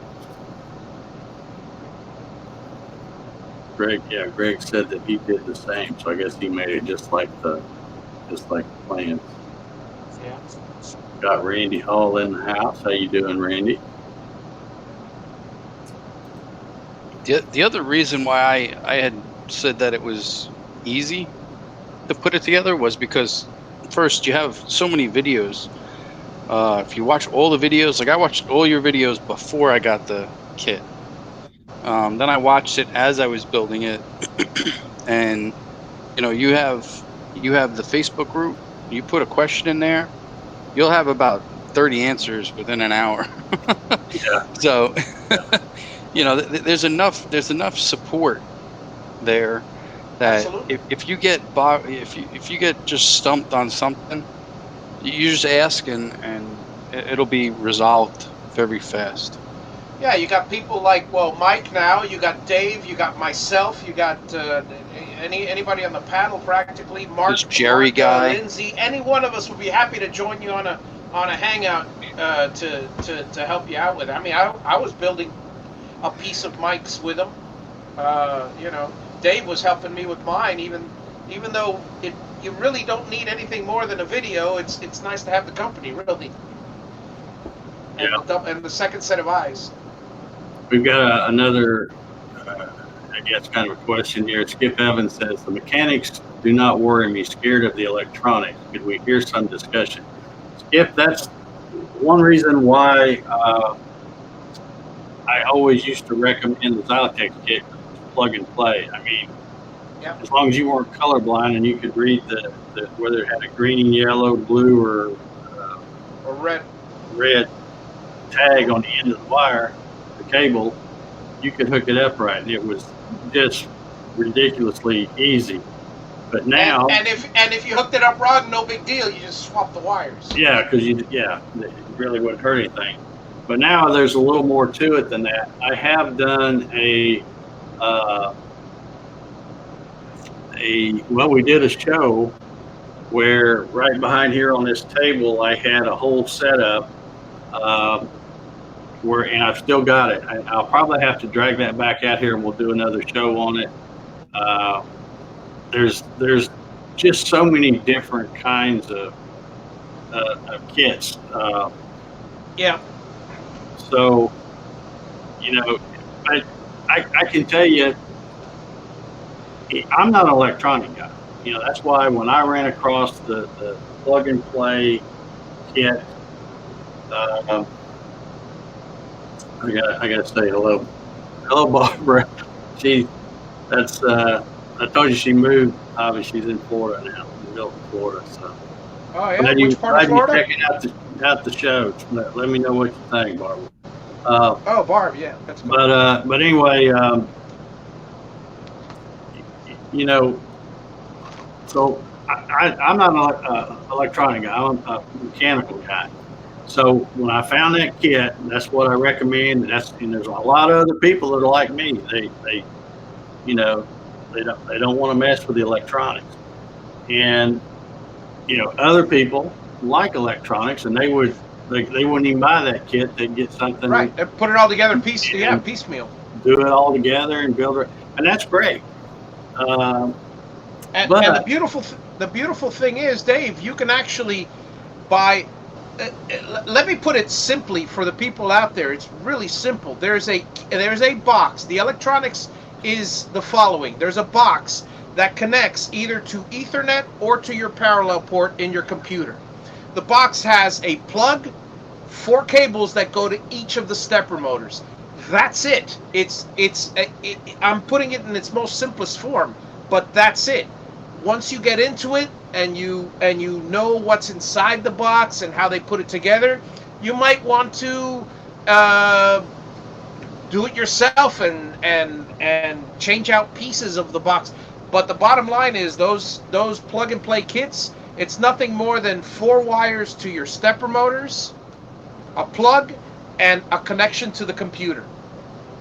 Greg said that he did the same, so I guess he made it just like the plans. Yeah. Got Randy Hall in the house. How you doing, Randy? The other reason why I had said that it was easy to put it together was because, first, you have so many videos. If you watch all the videos, like I watched all your videos before I got the kit. Then I watched it as I was building it, and you have the Facebook group. You put a question in there, you'll have about 30 answers within an hour. Yeah. So, you know, there's enough support there that Absolutely. if you get if you get just stumped on something, you just ask and it'll be resolved very fast. Yeah, you got people like, well, Mike now, you got Dave, you got myself, you got anybody on the panel practically, Mark, This Jerry guy. Lindsay, any one of us would be happy to join you on a hangout to help you out with it. I mean, I was building a piece of Mike's with him. You know, Dave was helping me with mine, even though you really don't need anything more than a video. It's nice to have the company, really. And the second set of eyes. We've got another, I guess, kind of a question here. Skip Evans says, the mechanics do not worry me, scared of the electronics. Could we hear some discussion? Skip, that's one reason why I always used to recommend the Xylotech kit, plug and play. I mean, as long as you weren't colorblind and you could read the whether it had a green, yellow, blue, or red tag on the end of the wire, the cable, you could hook it up right, and it was just ridiculously easy. But now, and if you hooked it up wrong, no big deal. You just swap the wires. Yeah, because it really wouldn't hurt anything. But now there's a little more to it than that. I have done we did a show where right behind here on this table I had a whole setup and I've still got it. I'll probably have to drag that back out here and we'll do another show on it. There's just so many different kinds of kits. So, you know, I can tell you, I'm not an electronic guy. You know, that's why when I ran across the plug and play kit, I gotta say hello, Barbara. I told you she moved. Obviously, she's in Florida now. She's built in Florida. So, oh yeah, which part of Florida? Checking out the show. Let me know what you think, Barbara. Barb, yeah, that's cool. But anyway, you know, so I'm not an electronic guy. I'm a mechanical guy. So when I found that kit, that's what I recommend. And there's a lot of other people that are like me. They you know, they don't want to mess with the electronics. And you know, other people like electronics, and they wouldn't even buy that kit. They'd get something right. They put it all together, piecemeal. Do it all together and build it, and that's great. And the beautiful thing is, Dave, you can actually buy. Let me put it simply for the people out there. It's really simple. There's a box. The electronics is the following. There's a box that connects either to Ethernet or to your parallel port in your computer. The box has a plug, 4 cables that go to each of the stepper motors. That's it. I'm putting it in its most simplest form, but that's it. Once you get into it and you know what's inside the box and how they put it together, you might want to do it yourself and change out pieces of the box. But the bottom line is those plug and play kits, it's nothing more than 4 wires to your stepper motors, a plug, and a connection to the computer.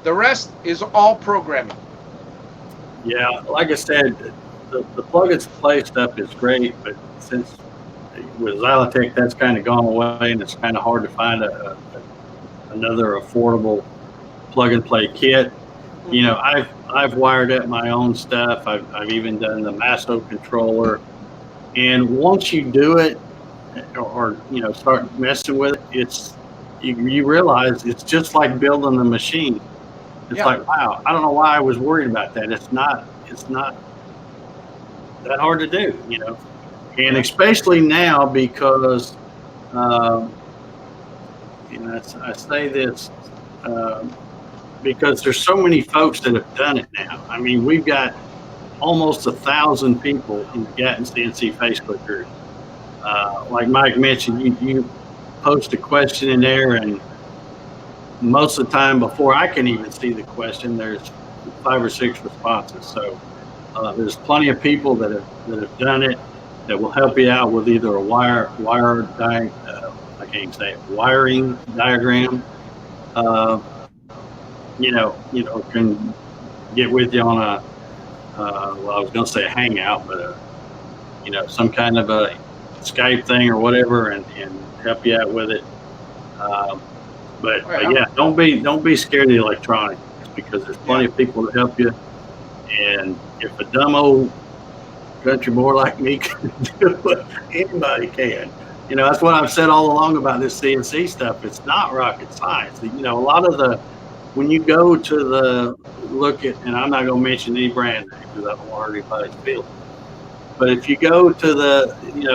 The rest is all programming. Yeah, like I said, the plug and play stuff is great, but since with Xylotech that's kind of gone away and it's kind of hard to find another affordable plug and play kit. You know, I've wired up my own stuff. I've even done the Masso controller, and once you do it, or you know, start messing with it, you realize it's just like building the machine. It's like, wow, I don't know why I was worried about that. It's not that hard to do, you know, and especially now because, you know, I say this. Because there's so many folks that have done it now. I mean, we've got almost 1,000 people in the Gatton CNC Facebook group. Like Mike mentioned, you post a question in there and most of the time, before I can even see the question, there's 5 or 6 responses. So there's plenty of people that have done it that will help you out with either a wiring diagram. Can get with you on a well, I was going to say a hangout, but some kind of a Skype thing or whatever, and help you out with it. But yeah, don't be scared of the electronics, because there's plenty of people to help you. And if a dumb old country boy like me can do it, anybody can. That's what I've said all along about this CNC stuff. It's not rocket science. A lot of when you go to look at, and I'm not going to mention any brand name because I don't want anybody's feelings. But if you go to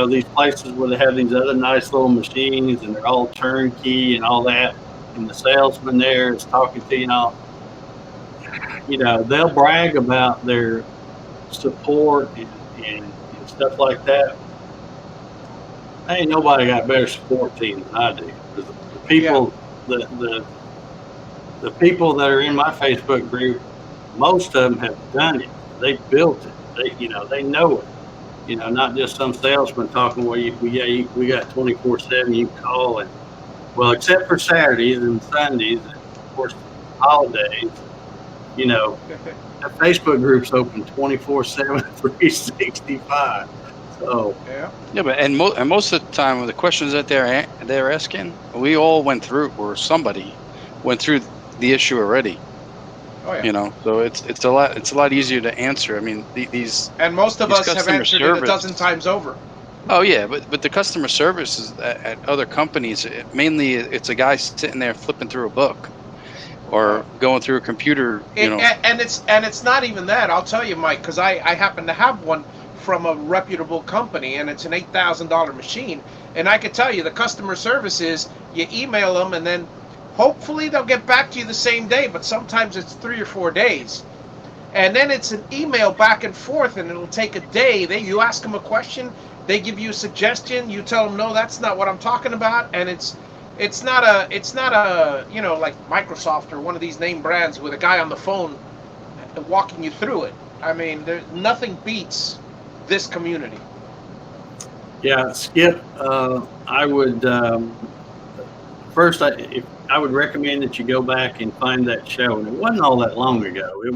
these places where they have these other nice little machines and they're all turnkey and all that, and the salesman there is talking to you and all, they'll brag about their support and stuff like that. Ain't nobody got a better support team than I do. The people, the people that are in my Facebook group, most of them have done it. They built it. They know it. Not just some salesman talking. Well, we got 24/7. You call, and well, except for Saturdays and Sundays, and of course holidays. The Facebook group's open 24/7, 365. So yeah, but and most of the time, with the questions that they're asking, we all went through, or somebody went through the issue already. Oh yeah. So it's a lot easier to answer. I mean, these and most of us have answered it a dozen times over. Oh yeah, but the customer service at other companies, mainly it's a guy sitting there flipping through a book or going through a computer. And it's not even that. I'll tell you, Mike, because I happen to have one from a reputable company, and it's an $8,000 machine. And I can tell you, the customer service is you email them, and then hopefully they'll get back to you the same day, but sometimes it's 3 or 4 days. And then it's an email back and forth, and it'll take a day. You ask them a question, they give you a suggestion, you tell them, no, that's not what I'm talking about, and it's not a like Microsoft or one of these name brands with a guy on the phone walking you through it. I mean, nothing beats this community. Yeah, Skip, I would first I would recommend that you go back and find that show, and it wasn't all that long ago. It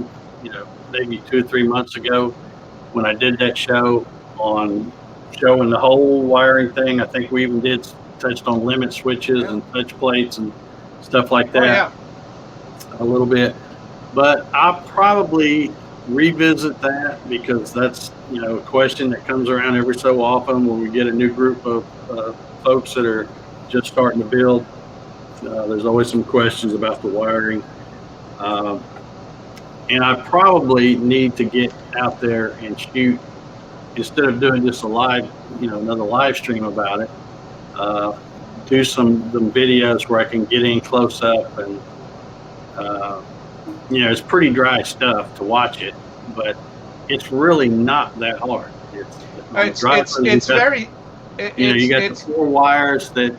maybe 2 or 3 months ago when I did that show on showing the whole wiring thing. I think we even touched on limit switches and touch plates and stuff like that a little bit. But I'll probably revisit that, because that's a question that comes around every so often when we get a new group of folks that are just starting to build. There's always some questions about the wiring. And I probably need to get out there and shoot, instead of doing just a live, another live stream about it, do some videos where I can get in close up, and it's pretty dry stuff to watch it, but it's really not that hard. You got the 4 wires that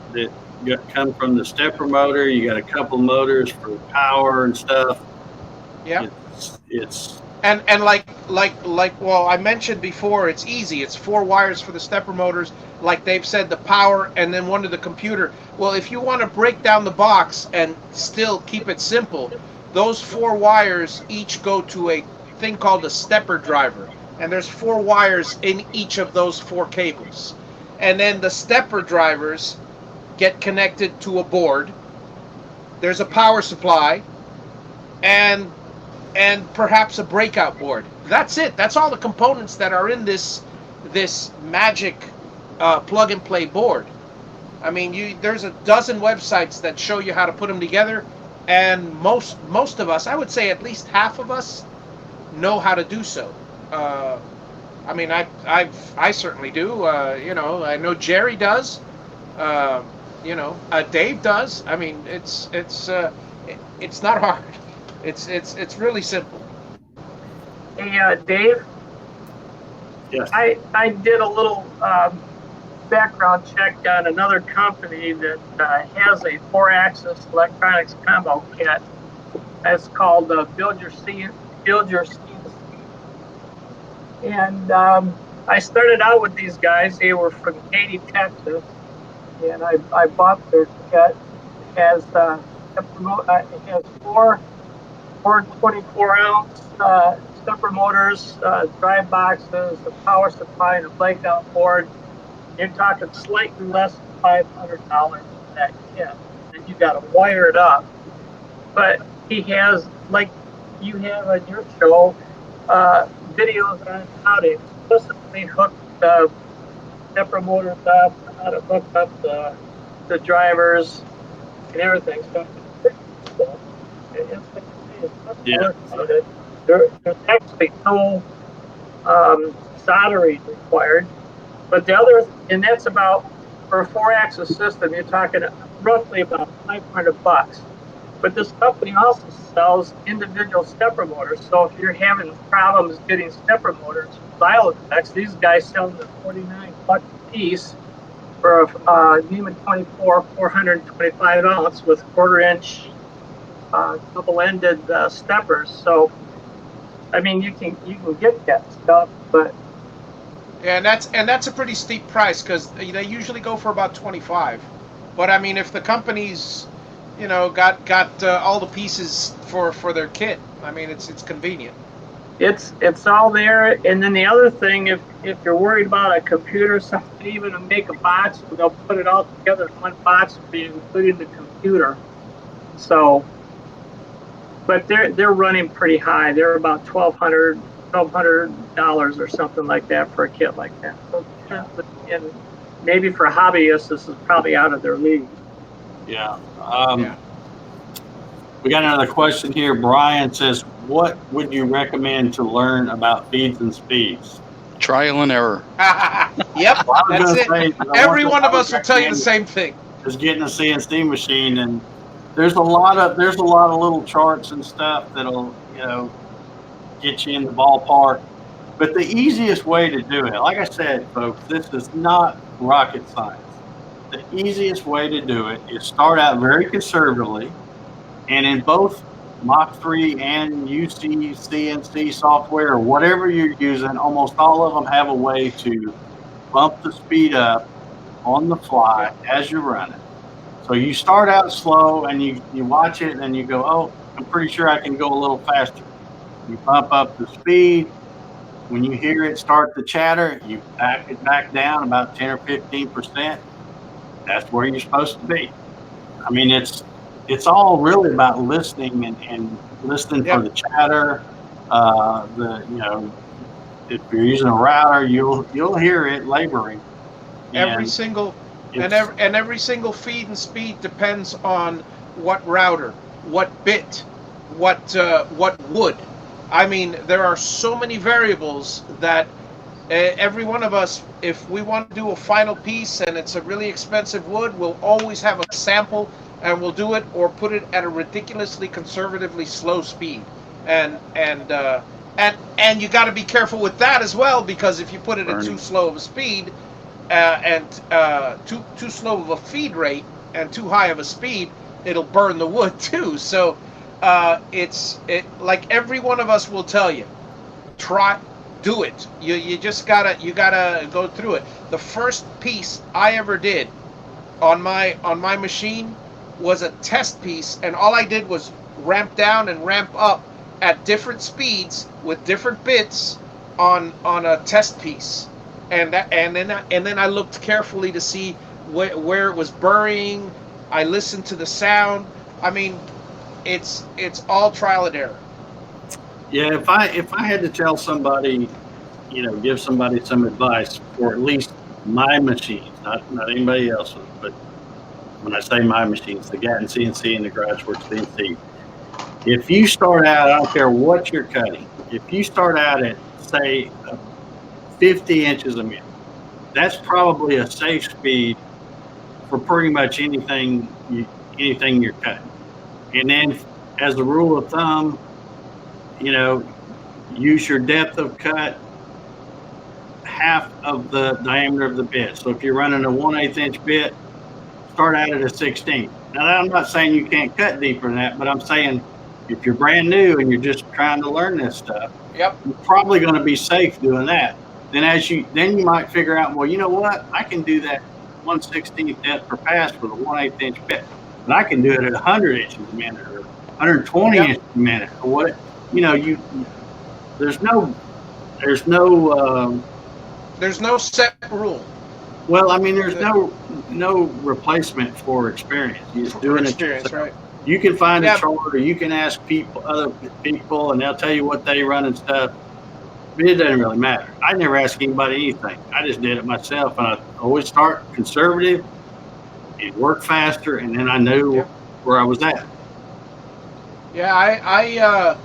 come from the stepper motor. You got a couple motors for power and stuff. Yeah. It's and like well, I mentioned before, it's easy. It's 4 wires for the stepper motors, like they've said, the power, and then one to the computer. Well, if you want to break down the box and still keep it simple, those 4 wires each go to a thing called a stepper driver, and there's 4 wires in each of those 4 cables, and then the stepper drivers get connected to a board. There's a power supply, and perhaps a breakout board. That's it. That's all the components that are in this magic plug and play board. I mean, there's a dozen websites that show you how to put them together, and most of us, I would say at least half of us, know how to do so. I mean, I certainly do. I know Jerry does. Dave does. I mean, it's not hard. It's really simple. Hey, Dave. Yes. I did a little background check on another company that has a 4-axis electronics combo kit. It's called Build Your CNC. And I started out with these guys. They were from Katy, Texas, and I bought their kit. It has four 24-ounce stepper motors, drive boxes, a power supply, and a breakout board. You're talking slightly less than $500 for that kit, and you got to wire it up. But he has, like you have on your show, videos on how to explicitly hook the stepper motors up, how to hook up the drivers and everything. So there's actually no soldering required. But the other, and that's about, for a 4-axis system, you're talking roughly about $500. But this company also sells individual stepper motors. So if you're having problems getting stepper motors, Xylotex, these guys sell them at $49 a piece for a Neiman 24 425 ounce with 1/4-inch double-ended steppers. So, I mean, you can get that stuff, but Yeah, and that's a pretty steep price because they usually go for about 25. But I mean, if the company's got all the pieces for their kit, I mean, it's convenient. It's all there. And then the other thing, if you're worried about a computer, something even to make a box, they'll put it all together in one box for you, including the computer. So, but they're running pretty high. They're about $1,200 or something like that for a kit like that. So, and maybe for hobbyists, this is probably out of their league. Yeah. We got another question here. Brian says, what would you recommend to learn about feeds and speeds? Trial and error. Yep, that's it. Every one of us will tell you the same thing. Is getting a CNC machine, and there's a lot of little charts and stuff that'll get you in the ballpark. But the easiest way to do it, like I said, folks, this is not rocket science. The easiest way to do it is start out very conservatively, and in both Mach 3 and UC CNC software, or whatever you're using, almost all of them have a way to bump the speed up on the fly as you're running. So you start out slow and you watch it and you go, oh, I'm pretty sure I can go a little faster. You bump up the speed. When you hear it start to chatter, you back it back down about 10 or 15%. That's where you're supposed to be. I mean, it's all really about listening and listening for the chatter. If you're using a router, you'll hear it laboring. Every single feed and speed depends on what router, what bit, what wood. I mean, there are so many variables that every one of us, if we want to do a final piece and it's a really expensive wood, we'll always have a sample and we'll do it or put it at a ridiculously conservatively slow speed. And you got to be careful with that as well, because if you put it at too slow of a speed and too slow of a feed rate and too high of a speed, it'll burn the wood too. So like every one of us will tell you, do it. You just gotta go through it. The first piece I ever did on my machine was a test piece, and all I did was ramp down and ramp up at different speeds with different bits on a test piece, and then I looked carefully to see where it was burying. I listened to the sound. I mean, it's all trial and error. Yeah, if I had to tell somebody, give somebody some advice for at least my machines, not anybody else's, but when I say my machines, the Gatton CNC and the GarageWorks CNC, if you start out, I don't care what you're cutting, if you start out at, say, 50 inches a minute, that's probably a safe speed for pretty much anything you're cutting. And then, as a rule of thumb, use your depth of cut half of the diameter of the bit. So if you're running a 1/8 inch bit, start out at a 16. Now, I'm not saying you can't cut deeper than that, but I'm saying if you're brand new and you're just trying to learn this stuff, Yep. you're probably going to be safe doing that. Then you might figure out, well, you know what? I can do that 1/16 depth per pass with a 1/8 inch bit, but I can do it at 100 inches a minute or 120 Yep. inches a minute or what? There's no There's no set rule. well, I mean, there's no replacement for experience. You're just doing experience, it. right? You can find Yeah. a chart, or you can ask other people, and they'll tell you what they run and stuff. But it doesn't really matter. I never asked anybody anything. I just did it myself, and I always start conservative and work faster, and then I knew Yep. where I was at. Yeah, I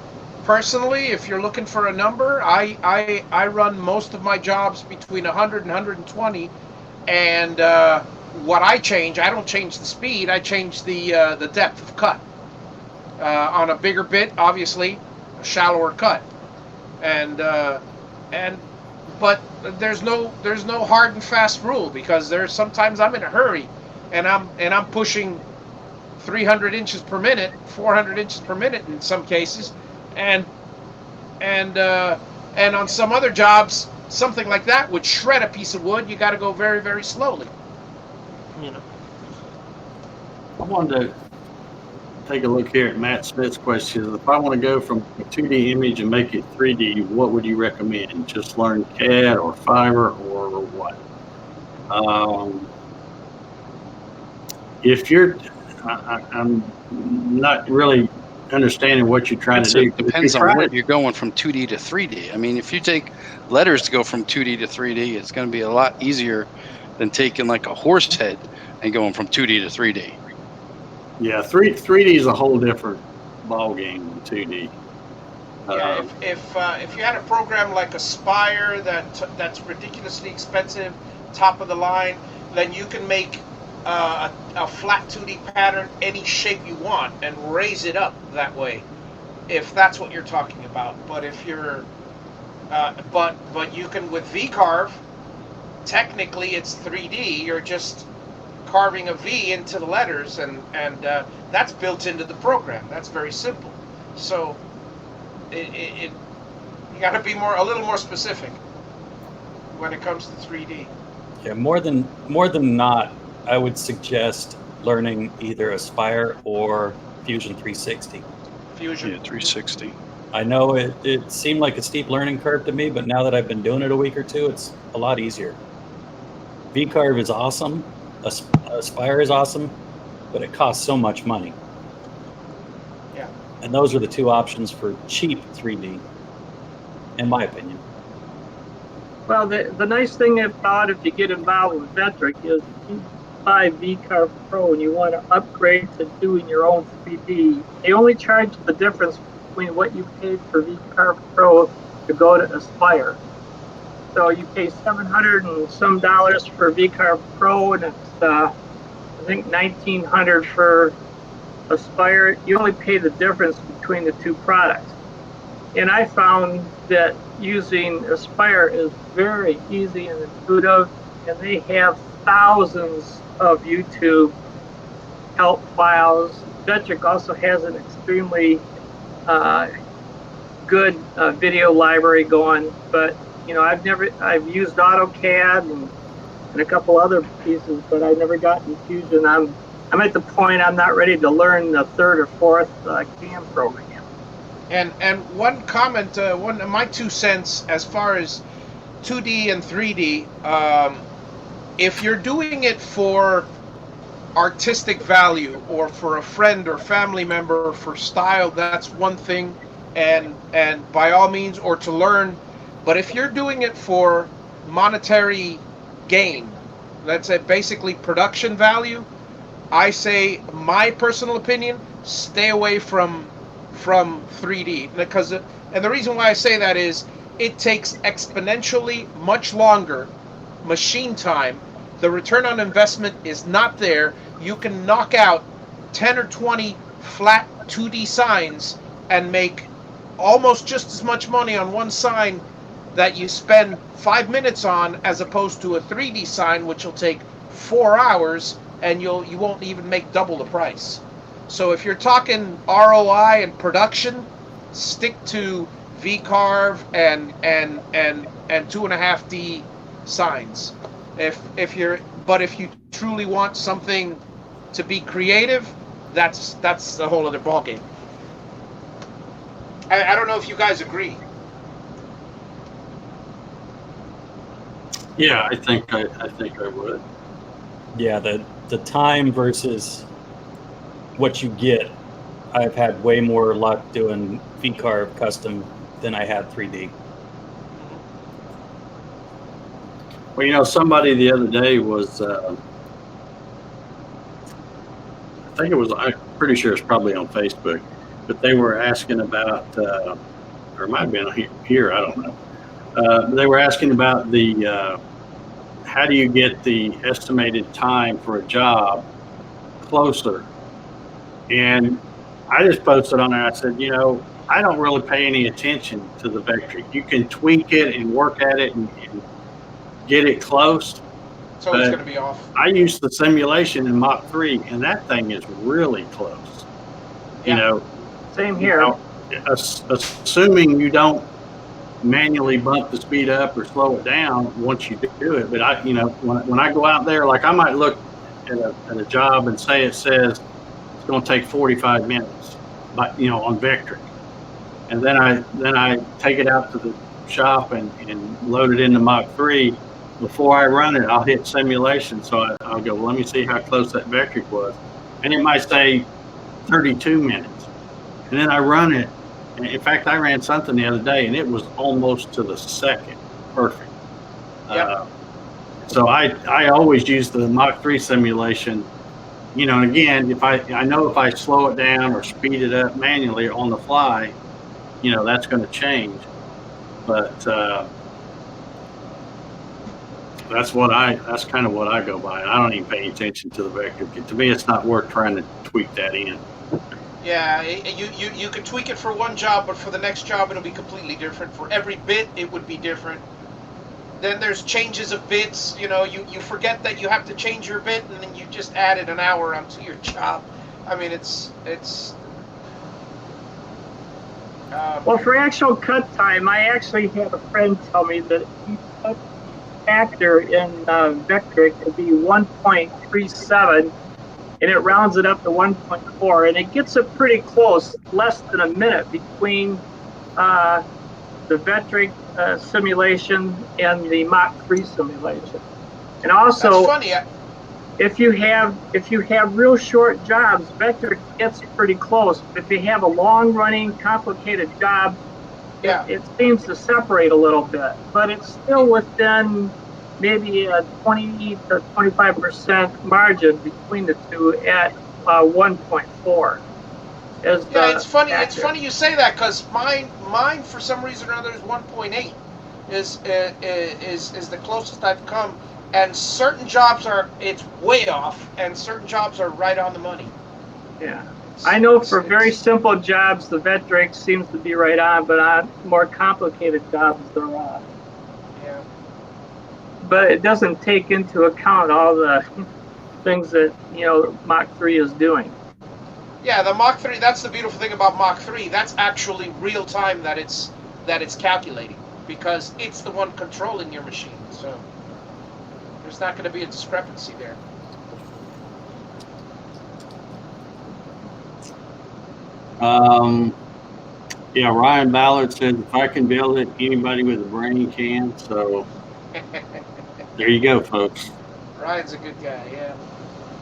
personally, if you're looking for a number, I run most of my jobs between 100 and 120, and what I don't change the speed. I change the depth of cut. On a bigger bit, obviously, a shallower cut, but there's no hard and fast rule, because sometimes I'm in a hurry, and I'm pushing 300 inches per minute, 400 inches per minute in some cases, and on some other jobs, something like that would shred a piece of wood. You got to go very, very slowly. I wanted to take a look here at Matt Smith's question. If I want to go from a 2D image and make it 3D, what would you recommend? Just learn CAD or Fiverr or what? If you're, I'm not really understanding what you're trying to do. It depends on what you're going from 2D to 3D. I mean, if you take letters to go from 2D to 3D, it's going to be a lot easier than taking like a horse head and going from 2D to 3D. Yeah, 3D is a whole different ball game than 2D. Yeah, if you had a program like Aspire that's ridiculously expensive, top of the line, then you can make a flat 2D pattern any shape you want and raise it up that way, if that's what you're talking about. But if you're but you can, with VCarve, technically it's 3D. You're just carving a V into the letters, and that's built into the program. That's very simple. So you got to be a little more specific when it comes to 3D. Yeah, more than not, I would suggest learning either Aspire or Fusion 360. Fusion. Yeah, 360. I know it seemed like a steep learning curve to me, but now that I've been doing it a week or two, it's a lot easier. VCarve is awesome. Aspire is awesome, but it costs so much money. Yeah. And those are the two options for cheap 3D, in my opinion. Well, the nice thing about if you get involved with Vectric is if you buy VCarve Pro and you want to upgrade to doing your own 3D, they only charge the difference between what you paid for VCarve Pro to go to Aspire. So you pay $700 and some for VCarve Pro, and it's I think $1,900 for Aspire. You only pay the difference between the two products. And I found that using Aspire is very easy and intuitive, and they have thousands of YouTube help files. Vectric also has an extremely good video library going, but I've used AutoCAD and a couple other pieces, but I never got in Fusion. I'm at the point I'm not ready to learn the third or fourth CAM program. And one comment, one of my 2 cents as far as 2D and 3D, if you're doing it for artistic value or for a friend or family member or for style, that's one thing, and by all means, or to learn. But if you're doing it for monetary gain, let's say basically production value, I say, my personal opinion, stay away from 3D, because and the reason why I say that is it takes exponentially much longer machine time. The return on investment is not there. You can knock out 10 or 20 flat 2D signs and make almost just as much money on one sign that you spend 5 minutes on, as opposed to a 3D sign, which will take 4 hours, and you won't even make double the price. So if you're talking ROI and production, stick to VCarve and 2.5D signs. If you truly want something to be creative, that's a whole other ballgame. I don't know if you guys agree. Yeah, I think I would. Yeah, the time versus what you get. I've had way more luck doing VCarve custom than I had 3D. Well, somebody the other day was, I'm pretty sure it's probably on Facebook, but they were asking about, or it might have been here, I don't know. They were asking about how do you get the estimated time for a job closer? And I just posted on there, I said, I don't really pay any attention to the vectoring. You can tweak it and work at it and get it close. It's always going to be off. I use the simulation in Mach 3, and that thing is really close. Yeah. Same here. Assuming you don't manually bump the speed up or slow it down once you do it. But when I go out there, like I might look at a job and say it says it's going to take 45 minutes, but on vectoring, and then I take it out to the shop and load it into Mach 3. Before I run it, I'll hit simulation. So I'll go, well, let me see how close that vectoring was, and it might say 32 minutes, and then I run it. In fact, I ran something the other day, and it was almost to the second perfect. Yep. So I always use the Mach 3 simulation. Again, if I slow it down or speed it up manually on the fly, that's going to change. But that's kind of what I go by. I don't even pay attention to the vector. To me, it's not worth trying to tweak that in. Yeah, you can tweak it for one job, but for the next job it'll be completely different. For every bit, it would be different. Then there's changes of bits. You forget that you have to change your bit, and then you just added an hour onto your job. I mean, it's. Well, for actual cut time, I actually had a friend tell me that he cut the factor in vectoric to be 1.37. And it rounds it up to 1.4, and it gets it pretty close, less than a minute between the vectoric simulation and the Mach 3 simulation. And also, that's funny. If you have real short jobs, vectoric gets pretty close. If you have a long-running, complicated job, it seems to separate a little bit, but it's still within maybe a 20 to 25% margin between the two at 1.4. It's funny. It's funny you say that, because mine for some reason or other is 1.8. Is the closest I've come, and certain jobs it's way off, and certain jobs are right on the money. Yeah, I know for very simple jobs the vectoric seems to be right on, but on more complicated jobs they're off. But it doesn't take into account all the things that Mach 3 is doing. Yeah, the Mach 3. That's the beautiful thing about Mach 3. That's actually real time that it's calculating, because it's the one controlling your machine. So there's not going to be a discrepancy there. Yeah, Ryan Ballard says if I can build it, anybody with a brain can. So. There you go, folks. Ryan's a good guy, yeah.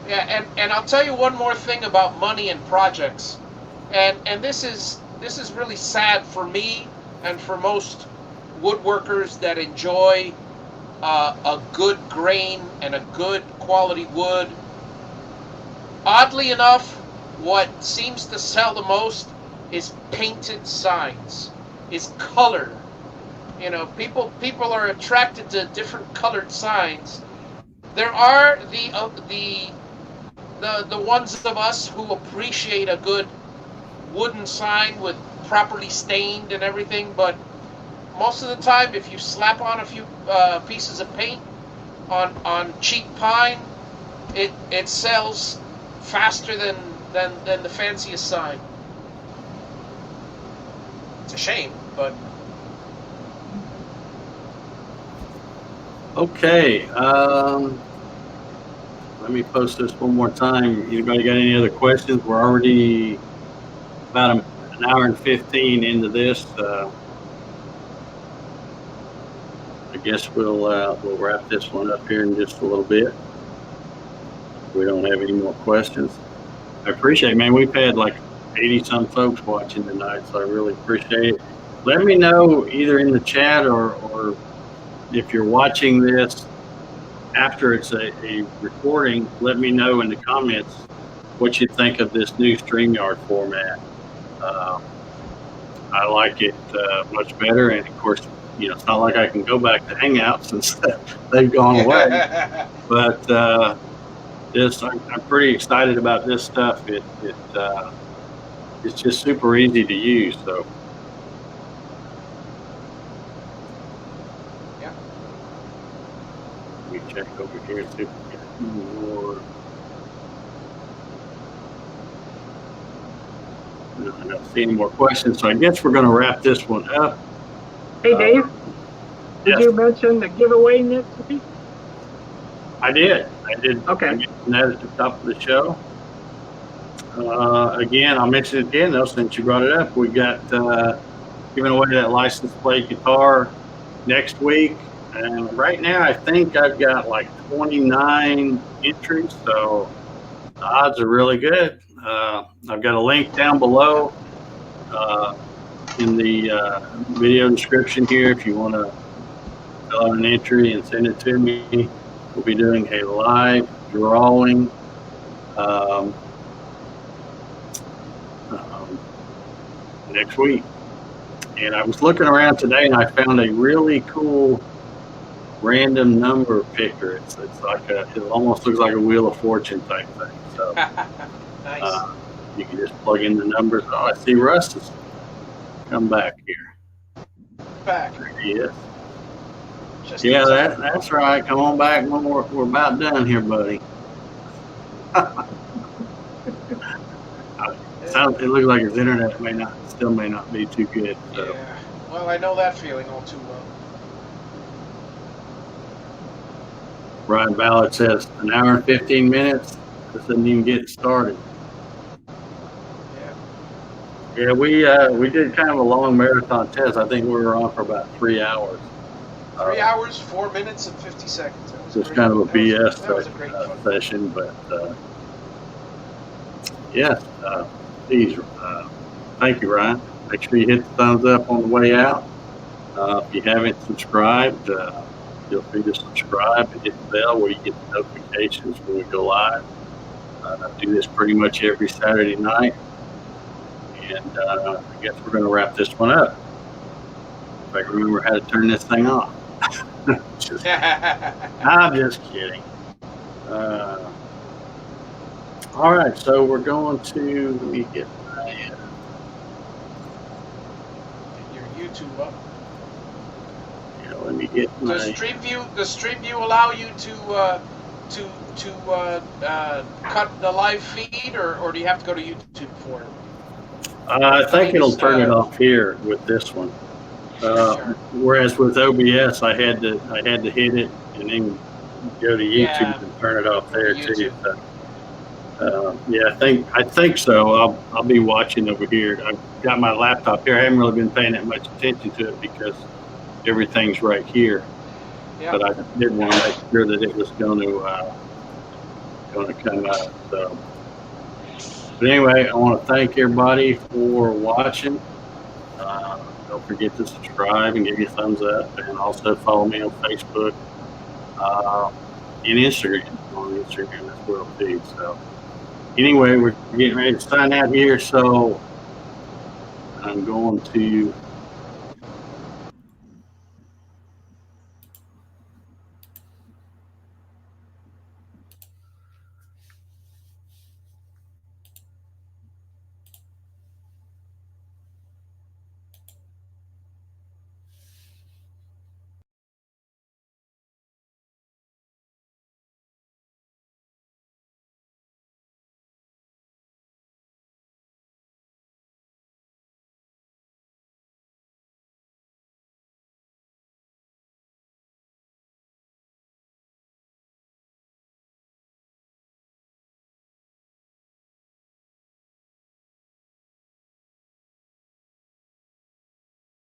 Yeah, and I'll tell you one more thing about money and projects. And this is really sad for me and for most woodworkers that enjoy a good grain and a good quality wood. Oddly enough, what seems to sell the most is painted signs, is color. People are attracted to different colored signs. There are the ones of us who appreciate a good wooden sign with properly stained and everything, but most of the time, if you slap on a few pieces of paint on cheap pine, it sells faster than the fanciest sign. It's a shame, but Okay. Let me post this one more time. Anybody got any other questions? We're already about an hour and 15 into this. I guess we'll wrap this one up here in just a little bit. We don't have any more questions. I appreciate it, man. We've had like 80 some folks watching tonight, so I really appreciate it. Let me know either in the chat or if you're watching this after it's a recording, let me know in the comments what you think of this new StreamYard format. I like it much better, and of course, it's not like I can go back to Hangouts since they've gone away. But I'm pretty excited about this stuff. It's just super easy to use. So. Check over here and see if we get more. No, I don't see any more questions, so I guess we're going to wrap this one up. Hey, Dave, did yes. you mention the giveaway next week? I did. Okay. I mentioned that at the top of the show. Again, I'll mention it again, though, since you brought it up. We got giving away that license plate guitar next week. And right now, I think I've got like 29 entries, so the odds are really good. I've got a link down below in the video description here if you want to fill out an entry and send it to me. We'll be doing a live drawing next week. And I was looking around today, and I found a really cool random number picker. It's like it almost looks like a Wheel of Fortune type thing. So nice. You can just plug in the numbers. Oh, I see Russ has come back here. Back. There he is. Just Yeah, that's right. Come on back when we're about done here, buddy. It looks like his internet may not be too good. So. Yeah. Well, I know that feeling all too well. Brian Ballard says an hour and 15 minutes. This doesn't even get started. Yeah, we did kind of a long marathon test. I think we were on for about 3 hours. 3 hours, 4 minutes, and 50 seconds. That was just kind of a BS session, but yes, please, thank you, Ryan. Make sure you hit the thumbs up on the way out. If you haven't subscribed, feel free to subscribe and hit the bell where you get the notifications when we go live. I do this pretty much every Saturday night. And I guess we're going to wrap this one up. If I can remember how to turn this thing off. I'm just kidding. All right, so we're going to, let me get your YouTube up. Yeah, let me get my. Does StreamView allow you to cut the live feed, or do you have to go to YouTube for it? I think it'll turn it off here with this one. Sure. Whereas with OBS, I had to hit it and then go to YouTube and turn it off there too. So, yeah, I think so. I'll be watching over here. I've got my laptop here. I haven't really been paying that much attention to it because everything's right here. Yeah. But I did want to make sure that it was going to come out. So. But anyway, I want to thank everybody for watching. Don't forget to subscribe and give me a thumbs up, and also follow me on Facebook and Instagram. On Instagram as well too. So anyway, we're getting ready to sign out here. So I'm going to